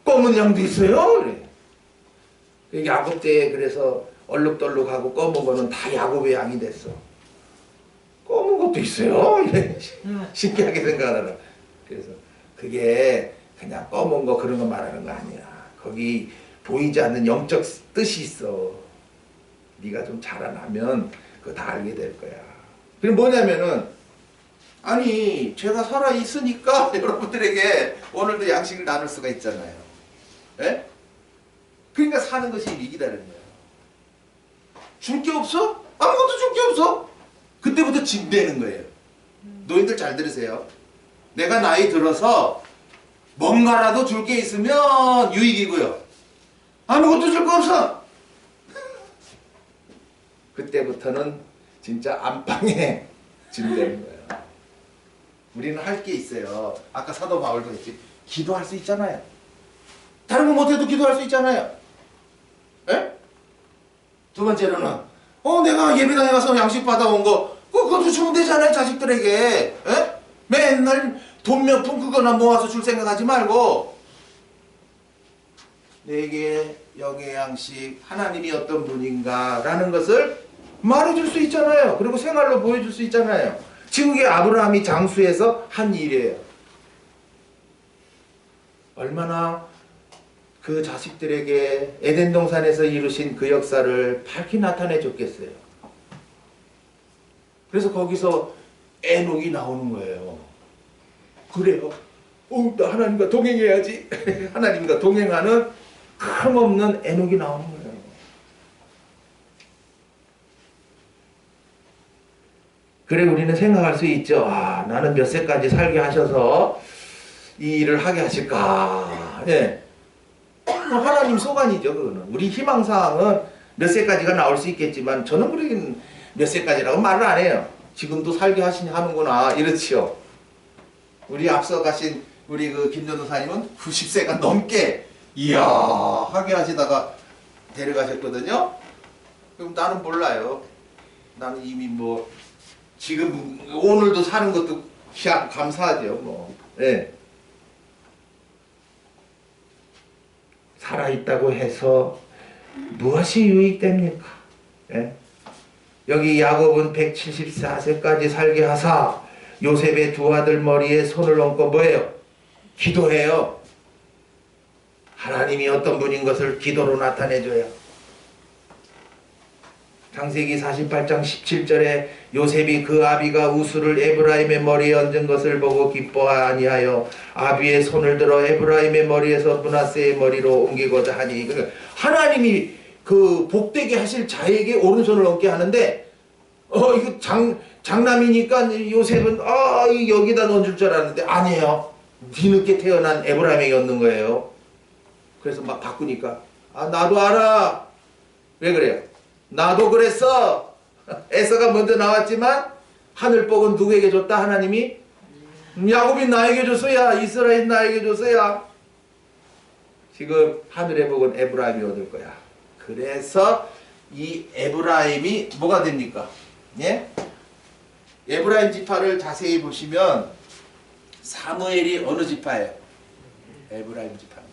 A: 검은 양도 있어요. 그래. 야곱 때에 그래서 얼룩덜룩하고 검은 거는 다 야곱의 양이 됐어. 검은 것도 있어요. 신기하게 생각하더라. 그래서 그게 그냥 검은 거 그런 거 말하는 거 아니야. 거기 보이지 않는 영적 뜻이 있어. 네가 좀 자라나면 그거 다 알게 될 거야. 그게 뭐냐면은 아니 제가 살아있으니까 여러분들에게 오늘도 양식을 나눌 수가 있잖아요. 예? 그러니까 사는 것이 이기다는 거야. 줄 게 없어? 아무것도 줄 게 없어. 그때부터 짐되는 거예요. 노인들 잘 들으세요. 내가 나이 들어서 뭔가라도 줄 게 있으면 유익이고요. 아무것도 줄 거 없어. 그때부터는 진짜 안방에 짐되는 거예요. 우리는 할 게 있어요. 아까 사도 바울도 했지. 기도할 수 있잖아요. 다른 거 못해도 기도할 수 있잖아요. 에? 두 번째로는 내가 예배당에 가서 양식 받아온 거 그것도 주면 되잖아요, 자식들에게. 에? 맨날 돈 몇 푼 그거나 모아서 줄 생각하지 말고 내게 영의 양식, 하나님이 어떤 분인가 라는 것을 말해줄 수 있잖아요. 그리고 생활로 보여줄 수 있잖아요. 지금 이게 아브라함이 장수해서 한 일이에요. 얼마나 그 자식들에게 에덴 동산에서 이루신 그 역사를 밝히 나타내 줬겠어요. 그래서 거기서 에녹이 나오는 거예요. 그래요. 나 하나님과 동행해야지. 하나님과 동행하는 흠없는 에녹이 나오는 거예요. 그래 우리는 생각할 수 있죠. 아, 나는 몇 세까지 살게 하셔서 이 일을 하게 하실까. 예. 하나님 소관이죠. 그거는. 우리 희망사항은 몇 세까지가 나올 수 있겠지만 저는 그러긴 몇 세까지라고 말을 안 해요. 지금도 살게 하는구나 이렇지요. 우리 앞서 가신 우리 그 김전도사님은 90세가 넘게 이야 하게 하시다가 데려가셨거든요. 그럼 나는 몰라요. 나는 이미 뭐 지금 오늘도 사는 것도 감사하죠. 뭐. 네. 살아있다고 해서 무엇이 유익됩니까? 네? 여기 야곱은 174세까지 살게 하사 요셉의 두 아들 머리에 손을 얹고 뭐예요? 기도해요. 하나님이 어떤 분인 것을 기도로 나타내줘요. 창세기 48장 17절에 요셉이 그 아비가 우수를 에브라임의 머리에 얹은 것을 보고 기뻐하니하여 아비의 손을 들어 에브라임의 머리에서 므낫세의 머리로 옮기고자 하니, 그러니까 하나님이 그 복되게 하실 자에게 오른손을 얹게 하는데 이거 장남이니까 요셉은 여기다 얹을 줄 알았는데 아니에요. 뒤늦게 태어난 에브라임에게 얹는 거예요. 그래서 막 바꾸니까 나도 알아. 왜 그래요? 나도 그랬어. 에서가 먼저 나왔지만 하늘복은 누구에게 줬다? 하나님이. 야곱이 나에게 줬어야. 이스라엘 나에게 줬어야. 지금 하늘의 복은 에브라임이 얻을 거야. 그래서 이 에브라임이 뭐가 됩니까? 예? 에브라임 지파를 자세히 보시면 사무엘이 어느 지파예요? 에브라임 지파입니다.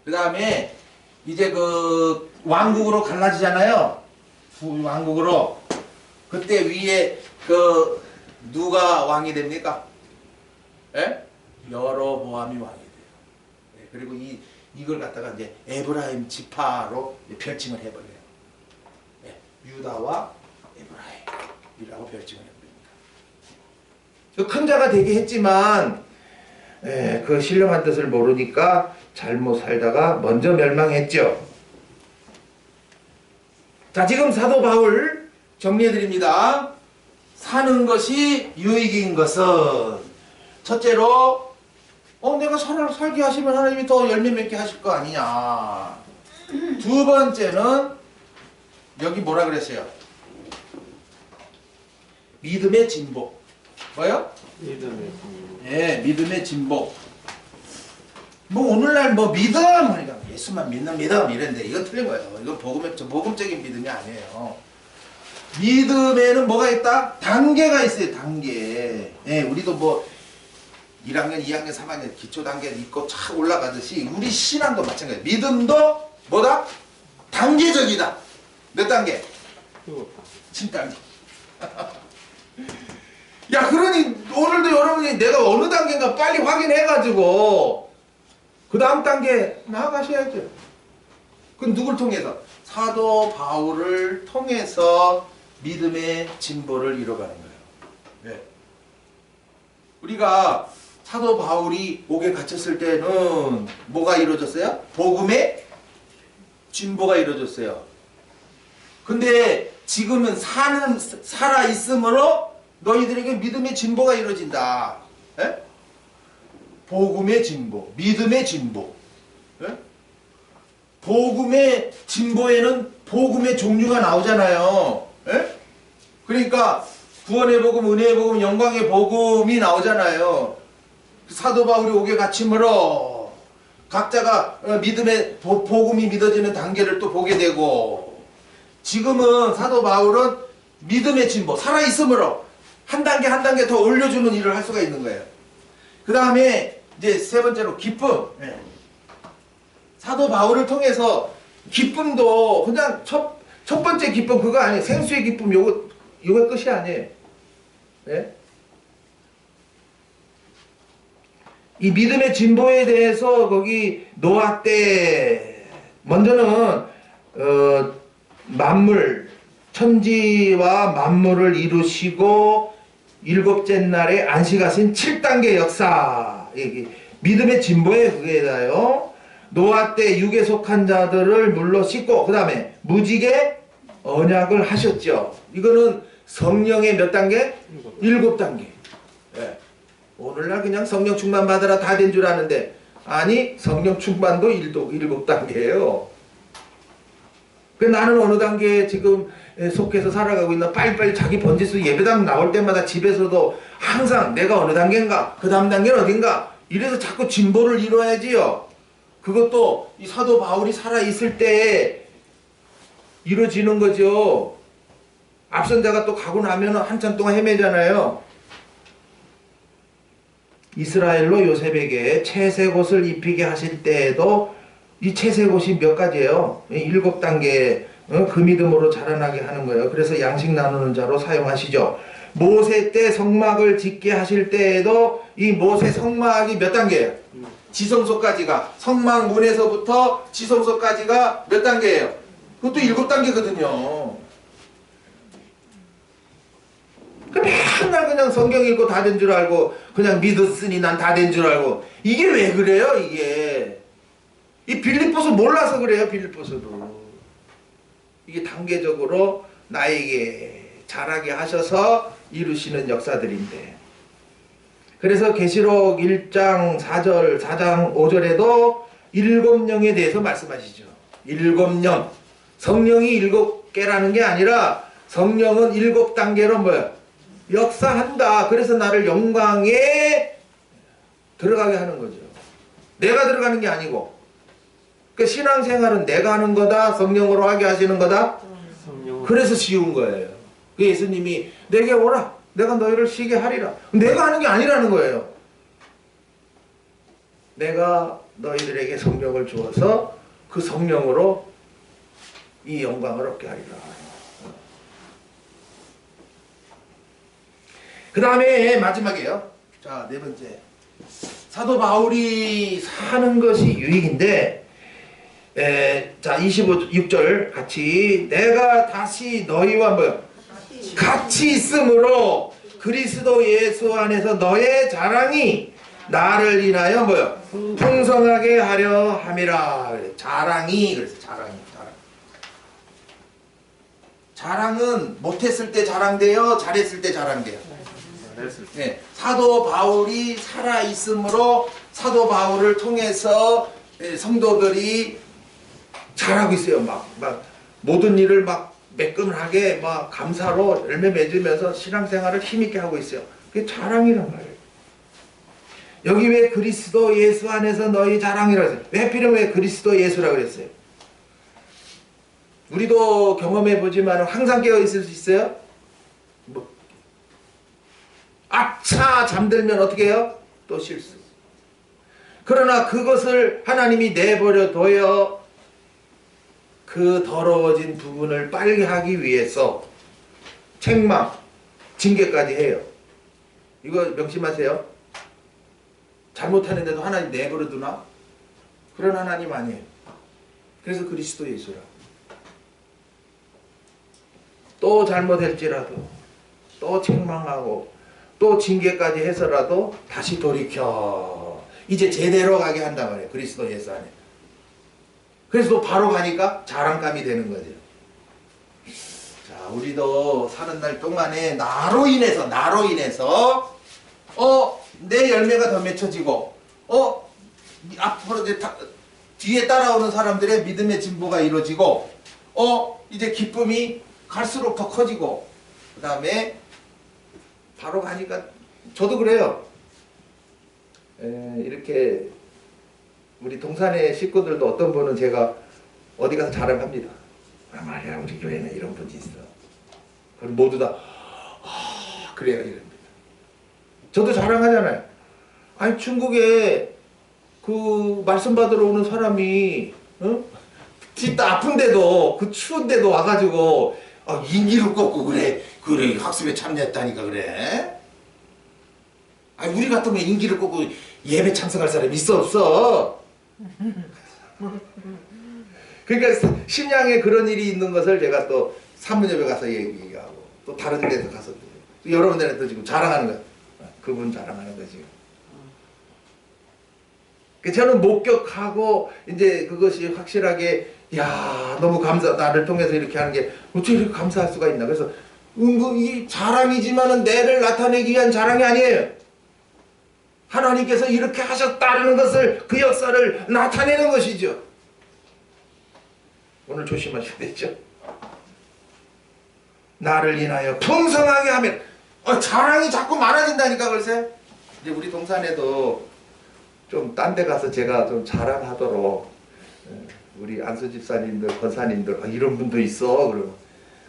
A: 그 다음에 이제 그 왕국으로 갈라지잖아요. 왕국으로. 그때 위에 그 누가 왕이 됩니까? 예? 여로보암이 왕이 돼요. 예, 그리고 이걸 갖다가 이제 에브라임 지파로 별칭을 해버려요. 예, 유다와 에브라임이라고 별칭을 해버립니다. 큰 자가 되게 했지만 그 신령한 뜻을 모르니까 잘못 살다가 먼저 멸망했죠. 자, 지금 사도 바울 정리해드립니다. 사는 것이 유익인 것은 첫째로 내가 살게 하시면 하나님이 더 열매 맺게 하실 거 아니냐. 두 번째는 여기 뭐라 그랬어요? 믿음의 진보. 뭐요?
B: 믿음의 진보.
A: 예, 믿음의 진보. 뭐 오늘날 뭐 믿음 하니까 예수만 믿는 믿음 이랬는데 이건 틀린 거예요. 이건 복음적인 믿음이 아니에요. 믿음에는 뭐가 있다? 단계가 있어요. 단계. 예, 우리도 뭐 1학년, 2학년, 3학년 기초 단계 있고 착 올라가듯이 우리 신앙도 마찬가지예요. 믿음도 뭐다? 단계적이다. 몇 단계? 7단계. 야, 그러니 오늘도 여러분이 내가 어느 단계인가 빨리 확인해가지고 그 다음 단계 나아가셔야죠. 그건 누굴 통해서? 사도 바울을 통해서 믿음의 진보를 이뤄가는 거예요. 네. 우리가 사도 바울이 옥에 갇혔을 때는 뭐가 이루어졌어요? 복음의 진보가 이루어졌어요. 근데 지금은 살아있으므로 너희들에게 믿음의 진보가 이루어진다. 네? 복음의 진보, 믿음의 진보. 예? 복음의 진보에는 복음의 종류가 나오잖아요. 예? 그러니까 구원의 복음, 은혜의 복음, 영광의 복음이 나오잖아요. 사도 바울이 옥에 갇힘으로 각자가 믿음의 복음이 믿어지는 단계를 또 보게 되고, 지금은 사도 바울은 믿음의 진보, 살아있음으로 한 단계 한 단계 더 올려주는 일을 할 수가 있는 거예요. 그 다음에 이제 세 번째로 기쁨. 사도 바울을 통해서 기쁨도 그냥 첫 번째 기쁨 그거 아니에요. 생수의 기쁨 요거 끝이 아니에요. 네? 이 믿음의 진보에 대해서 거기 노아 때 먼저는 만물 천지와 만물을 이루시고 일곱째 날에 안식하신 7단계 역사 믿음의 진보에 그게 다요. 노아 때 육에 속한 자들을 물로 씻고 그 다음에 무지개 언약을 하셨죠. 이거는 성령의 몇 단계? 7단계. 네. 오늘날 그냥 성령 충만 받으라 다 된 줄 아는데 아니 성령 충만도 7단계예요. 그 나는 어느 단계에 지금 속해서 살아가고 있나 빨리빨리 자기 번지수 예배당 나올 때마다 집에서도 항상 내가 어느 단계인가 그 다음 단계는 어딘가 이래서 자꾸 진보를 이뤄야지요. 그것도 이 사도 바울이 살아있을 때 이루어지는 거죠. 앞선 자가 또 가고 나면 한참 동안 헤매잖아요. 이스라엘로 요셉에게 채색옷을 입히게 하실 때에도 이 채색옷이 몇 가지예요? 7단계 그 믿음으로 자라나게 하는 거예요. 그래서 양식 나누는 자로 사용하시죠. 모세 때 성막을 짓게 하실 때에도 이 모세 성막이 몇 단계예요? 지성소까지가 성막 문에서부터 지성소까지가 몇 단계예요? 그것도 7단계거든요. 맨날 그냥 성경 읽고 다 된 줄 알고 그냥 믿었으니 난 다 된 줄 알고 이게 왜 그래요? 이게 이 빌립보서 몰라서 그래요. 빌립보서도 이게 단계적으로 나에게 자라게 하셔서 이루시는 역사들인데 그래서 계시록 1장 4절 4장 5절에도 7영에 대해서 말씀하시죠. 7영 성령이 7개라는 게 아니라 성령은 7단계로 뭐야? 역사한다. 그래서 나를 영광에 들어가게 하는 거죠. 내가 들어가는 게 아니고 그 신앙생활은 내가 하는 거다. 성령으로 하게 하시는 거다. 그래서 쉬운 거예요. 그 예수님이 내게 오라. 내가 너희를 쉬게 하리라. 내가 하는 게 아니라는 거예요. 내가 너희들에게 성령을 주어서 그 성령으로 이 영광을 얻게 하리라. 그 다음에 마지막이에요. 자, 네 번째. 사도 바울이 사는 것이 유익인데, 자, 26절 같이. 내가 다시 너희와 뭐요? 같이 있으므로 그리스도 예수 안에서 너의 자랑이 나를 인하여 뭐요? 풍성하게 하려 함이라. 자랑이, 그래서 자랑이. 자랑은 못했을 때 자랑돼요? 잘했을 때 자랑돼요? 네, 사도 바울이 살아있으므로 사도 바울을 통해서 성도들이 잘하고 있어요. 막 모든 일을 막 매끈하게 막 감사로 열매 맺으면서 신앙생활을 힘있게 하고 있어요. 그게 자랑이란 말이에요. 여기 왜 그리스도 예수 안에서 너희 자랑이라고 했어요? 왜 하필이면 왜 그리스도 예수라고 그랬어요? 우리도 경험해보지만 항상 깨어있을 수 있어요? 뭐 아차 잠들면 어떻게 해요? 또 실수. 그러나 그것을 하나님이 내버려 둬요. 그 더러워진 부분을 빨게 하기 위해서 책망, 징계까지 해요. 이거 명심하세요. 잘못하는데도 하나님 내버려 두나? 그런 하나님 아니에요. 그래서 그리스도 예수라. 또 잘못할지라도 또 책망하고 또 징계까지 해서라도 다시 돌이켜 이제 제대로 가게 한단 말이에요. 그리스도 예수 안에. 그래서 또 바로 가니까 자랑감이 되는 거죠. 자, 우리도 사는 날 동안에 나로 인해서 내 열매가 더 맺혀지고 앞으로 이제 뒤에 따라오는 사람들의 믿음의 진보가 이루어지고 이제 기쁨이 갈수록 더 커지고 그 다음에 바로 가니까 저도 그래요. 이렇게 우리 동산의 식구들도 어떤 분은 제가 어디 가서 자랑합니다. 아 말이야 우리 교회는 이런 분이 있어. 그럼 모두 다 그래야 이럽니다. 저도 자랑하잖아요. 아니 중국에 그 말씀 받으러 오는 사람이 진짜 아픈데도 그 추운데도 와가지고 인기를 꺾고 그래 학습에 참여했다니까 그래. 아니 우리 같으면 인기를 꺾고 예배 참석할 사람이 있어 없어? 그러니까 심양에 그런 일이 있는 것을 제가 또 산문협에 가서 얘기하고 또 다른 데서 가서 여러 군데에 또 지금 자랑하는 거야. 그분 자랑하는 거지. 저는 목격하고 이제 그것이 확실하게 야 너무 감사 나를 통해서 이렇게 하는 게 어떻게 이렇게 감사할 수가 있나. 그래서 이 자랑이지만은 내를 나타내기 위한 자랑이 아니에요. 하나님께서 이렇게 하셨다는 것을 그 역사를 나타내는 것이죠. 오늘 조심하셔야 되죠. 나를 인하여 풍성하게 하면 자랑이 자꾸 많아진다니까. 글쎄 이제 우리 동산에도 좀 딴 데 가서 제가 좀 자랑하도록 우리 안수 집사님들 권사님들 이런 분도 있어. 그러면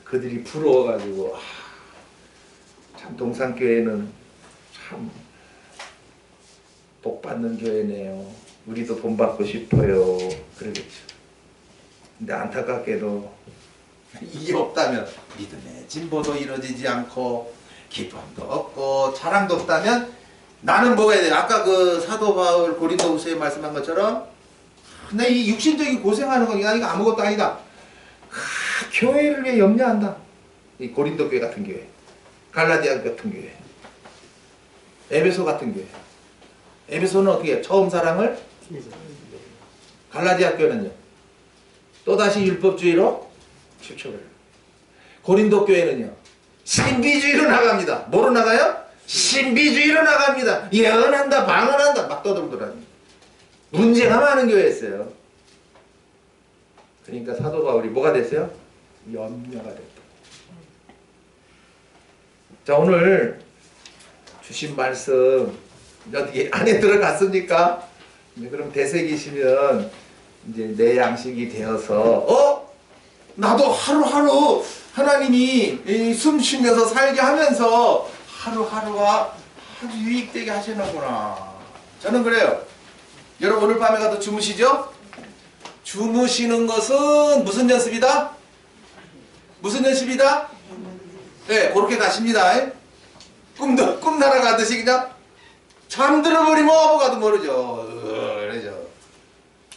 A: 그들이 부러워가지고 참 동산교회는 참 복받는 교회네요. 우리도 돈 받고 싶어요. 그러겠죠. 근데 안타깝게도 이게 없다면 믿음의 진보도 이루어지지 않고 기쁨도 없고 자랑도 없다면 나는 뭐가 해야 돼? 아까 그 사도 바울 고린도후서에 말씀한 것처럼 내 이 육신적인 고생하는 건 이거 아무것도 아니다. 교회를 위해 염려한다. 이 고린도 교회 같은 교회, 갈라디아 같은 교회, 에베소 같은 교회. 에베소는 어떻게 해요? 처음 사랑을, 갈라디아 교회는요 또다시 율법주의로 추초를. 고린도 교회는요 신비주의로 나갑니다. 뭐로 나가요? 신비주의로 나갑니다. 예언한다 방언한다 막 떠들더라니. 문제가 많은 교회였어요. 그러니까 사도 바울이 뭐가 됐어요? 염려가 됐다. 자 오늘 주신 말씀 어떻게 안에 들어갔습니까? 그럼 되새기시면 이제 내 양식이 되어서 나도 하루하루 하나님이 숨 쉬면서 살게 하면서 하루하루가 아주 유익되게 하시는구나. 저는 그래요. 여러분 오늘 밤에 가도 주무시죠? 주무시는 것은 무슨 연습이다? 무슨 연습이다? 네, 그렇게 가십니다. 꿈 날아가듯이 그냥 잠들어 버리면 아무가도 모르죠. 그러죠.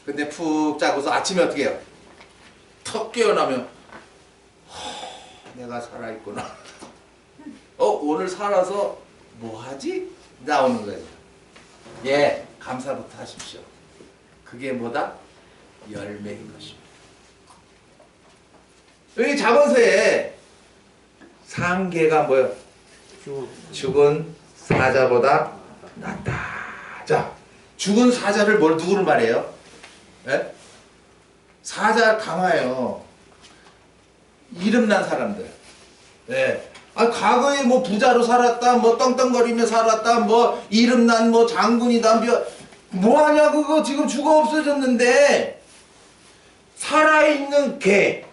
A: 근데 푹 자고서 아침에 어떻게 해요? 턱 깨어나면 내가 살아있구나. 오늘 살아서 뭐하지? 나오는 거예요. 예, 감사부터 하십시오. 그게 뭐다? 열매인 것입니다. 여기 자본서에 상계가 뭐예요? 죽은 사자보다 낫다. 자, 죽은 사자를 누구를 말해요? 예? 사자 강화요. 이름난 사람들. 예. 과거에 뭐 부자로 살았다, 뭐 떵떵거리며 살았다, 뭐 이름난 뭐 장군이다, 뭐하냐 그거 지금 죽어 없어졌는데 살아있는 개.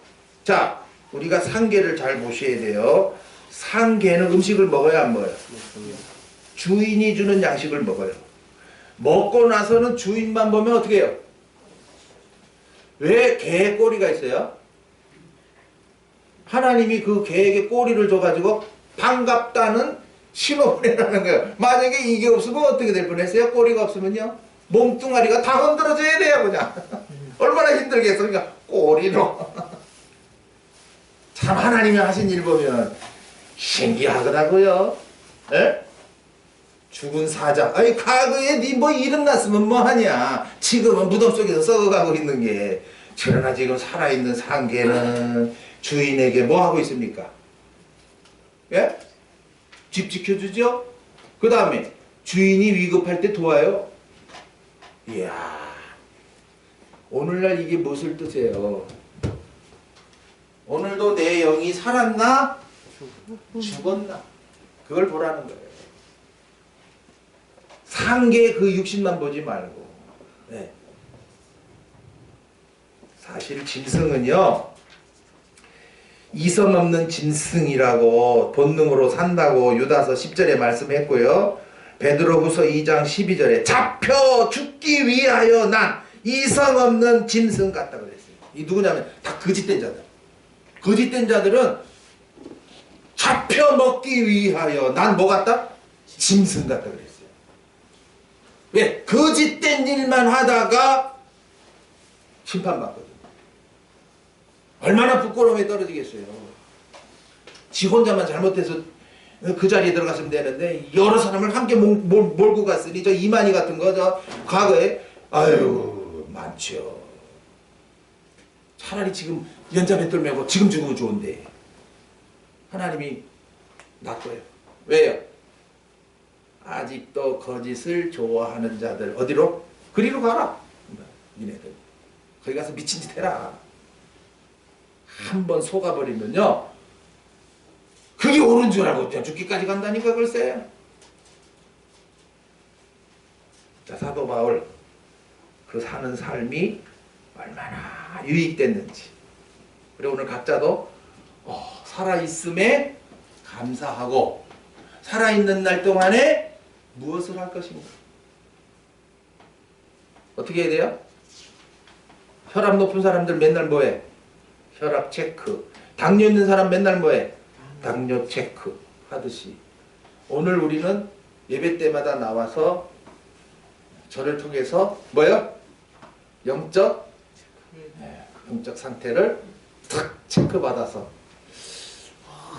A: 자, 우리가 상계를 잘 보셔야 돼요. 상계는 음식을 먹어야 안 먹어요? 주인이 주는 양식을 먹어요. 먹고 나서는 주인만 보면 어떻게 해요? 왜 개의 꼬리가 있어요? 하나님이 그 개에게 꼬리를 줘가지고 반갑다는 신호를 하는 거예요. 만약에 이게 없으면 어떻게 될 뻔했어요? 꼬리가 없으면요 몸뚱아리가 다 흔들어져야 돼요. 그냥 얼마나 힘들겠어. 그러니까 꼬리로. 참 하나님이 하신 일 보면 신기하더라고요. 에? 죽은 사자. 아니 과거에 네 뭐 이름 났으면 뭐하냐. 지금은 무덤 속에서 썩어가고 있는 게. 그러나 지금 살아있는 상계는 주인에게 뭐 하고 있습니까? 예? 집 지켜주죠? 그 다음에 주인이 위급할 때 도와요. 이야, 오늘날 이게 무엇을 뜻해요? 오늘도 내 영이 살았나? 죽었나? 그걸 보라는 거예요. 상계 그 육신만 보지 말고. 네. 사실 짐승은요 이성 없는 짐승이라고 본능으로 산다고 유다서 10절에 말씀했고요. 베드로후서 2장 12절에 잡혀 죽기 위하여 난 이성 없는 짐승 같다 그랬어요. 이 누구냐면 다 거짓된 자들. 거짓된 자들은 잡혀 먹기 위하여 난 뭐 같다? 짐승 같다 그랬어요. 왜? 거짓된 일만 하다가 심판받거든. 얼마나 부끄러움에 떨어지겠어요. 지 혼자만 잘못해서 그 자리에 들어갔으면 되는데 여러 사람을 함께 몰고 갔으니 저 이만희 같은 거 저 과거에 아유 많죠. 차라리 지금 연자맷돌 메고 지금 죽으면 좋은데 하나님이 놔둬요. 왜요? 아직도 거짓을 좋아하는 자들 어디로? 그리로 가라. 니네들 거기 가서 미친 짓 해라. 한번 속아버리면요 그게 옳은 줄 알고 그냥 죽기까지 간다니까 글쎄. 자, 사도 바울 그 사는 삶이 얼마나 유익됐는지, 그리고 오늘 각자도 살아있음에 감사하고 살아있는 날 동안에 무엇을 할 것인가. 어떻게 해야 돼요? 혈압 높은 사람들 맨날 뭐해? 혈압 체크. 당뇨 있는 사람 맨날 뭐해? 당뇨 체크 하듯이 오늘 우리는 예배 때마다 나와서 저를 통해서 뭐요? 영적 상태를 탁 체크받아서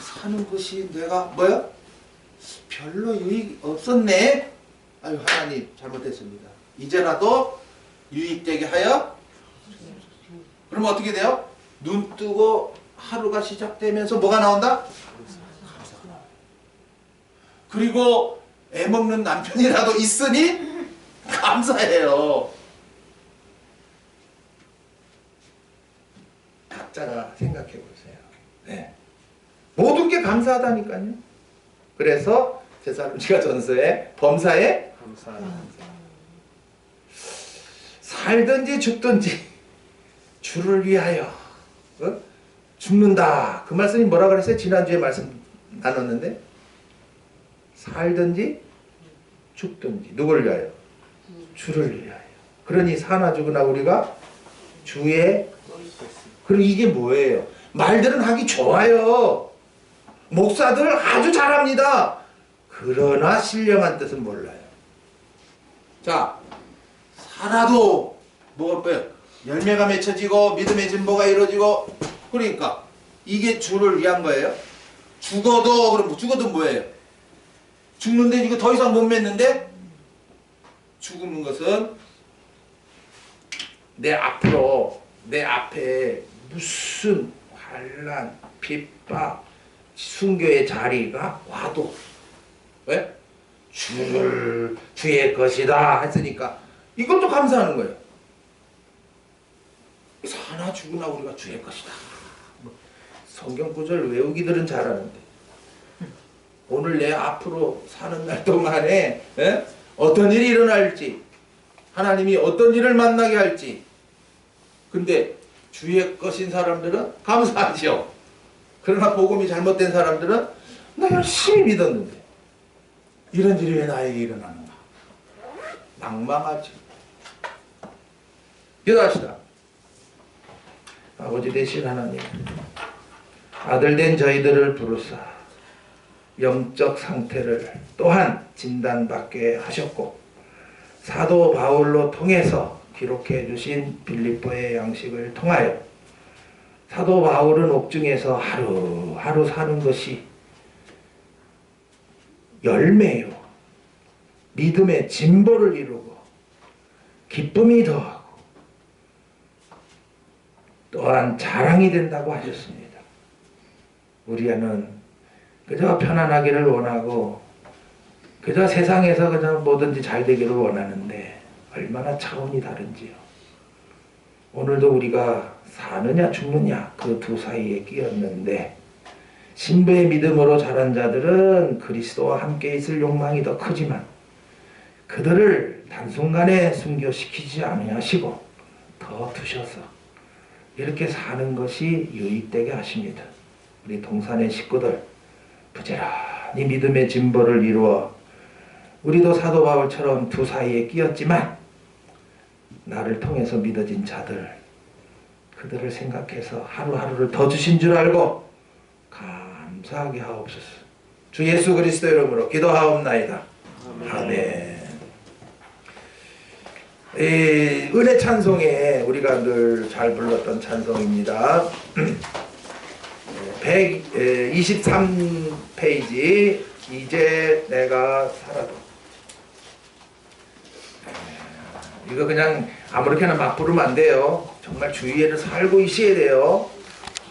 A: 사는 것이 내가 뭐요? 별로 유익 없었네. 아유 하나님 잘못했습니다. 이제라도 유익되게 하여. 그러면 어떻게 돼요? 눈 뜨고 하루가 시작되면서 뭐가 나온다? 감사가 나와요. 그리고 애먹는 남편이라도 있으니 감사해요. 각자가 생각해 보세요. 네. 모든 게 감사하다니까요. 그래서 데살로니가 전서에 범사에 살든지 죽든지 주를 위하여 죽는다. 그 말씀이 뭐라 그랬어요? 지난주에 말씀 나눴는데 살든지 죽든지 누구를 위하여? 주를 위하여. 그러니 사나 죽으나 우리가 주의. 그럼 이게 뭐예요? 말들은 하기 좋아요. 목사들 아주 잘합니다. 그러나 신령한 뜻은 몰라요. 자, 살아도 뭐가 열매가 맺혀지고 믿음의 진보가 이루어지고, 그러니까 이게 주를 위한 거예요. 죽어도 그럼 죽어도 뭐예요? 죽는데 이거 더 이상 못 맺는데 죽는 것은 내 앞에 무슨 환난, 핍박, 순교의 자리가 와도 왜? 주의 것이다 했으니까 이것도 감사하는 거예요. 사나 죽으나 우리가 주의 것이다. 성경 구절 외우기들은 잘하는데 오늘 내 앞으로 사는 날 동안에 어떤 일이 일어날지, 하나님이 어떤 일을 만나게 할지, 근데 주의 것인 사람들은 감사하죠. 그러나 복음이 잘못된 사람들은 나 열심히 믿었는데 이런 일이 왜 나에게 일어나는가? 낭망하죠. 기도합시다. 아버지 되신 하나님, 아들된 저희들을 부르사 영적 상태를 또한 진단받게 하셨고, 사도 바울로 통해서 기록해 주신 빌립보의 양식을 통하여 사도 바울은 옥중에서 하루하루 사는 것이 열매요, 믿음의 진보를 이루고 기쁨이 더하고 또한 자랑이 된다고 하셨습니다. 우리는 그저 편안하기를 원하고 그저 세상에서 그저 뭐든지 잘 되기를 원하는데 얼마나 차원이 다른지요. 오늘도 우리가 사느냐 죽느냐 그 두 사이에 끼었는데 신부의 믿음으로 자란 자들은 그리스도와 함께 있을 욕망이 더 크지만 그들을 단순간에 순교시키지 아니하시고 더 두셔서 이렇게 사는 것이 유익되게 하십니다. 우리 동산의 식구들 부지런히 믿음의 진보를 이루어 우리도 사도 바울처럼 두 사이에 끼었지만 나를 통해서 믿어진 자들 그들을 생각해서 하루하루를 더 주신 줄 알고 감사하게 하옵소서. 주 예수 그리스도 이름으로 기도하옵나이다. 아멘. 은혜 찬송에 우리가 늘 잘 불렀던 찬송입니다. 123페이지 이제 내가 살아도 이거 그냥 아무렇게나 막 부르면 안 돼요. 정말 주의를 살고 있어야 돼요.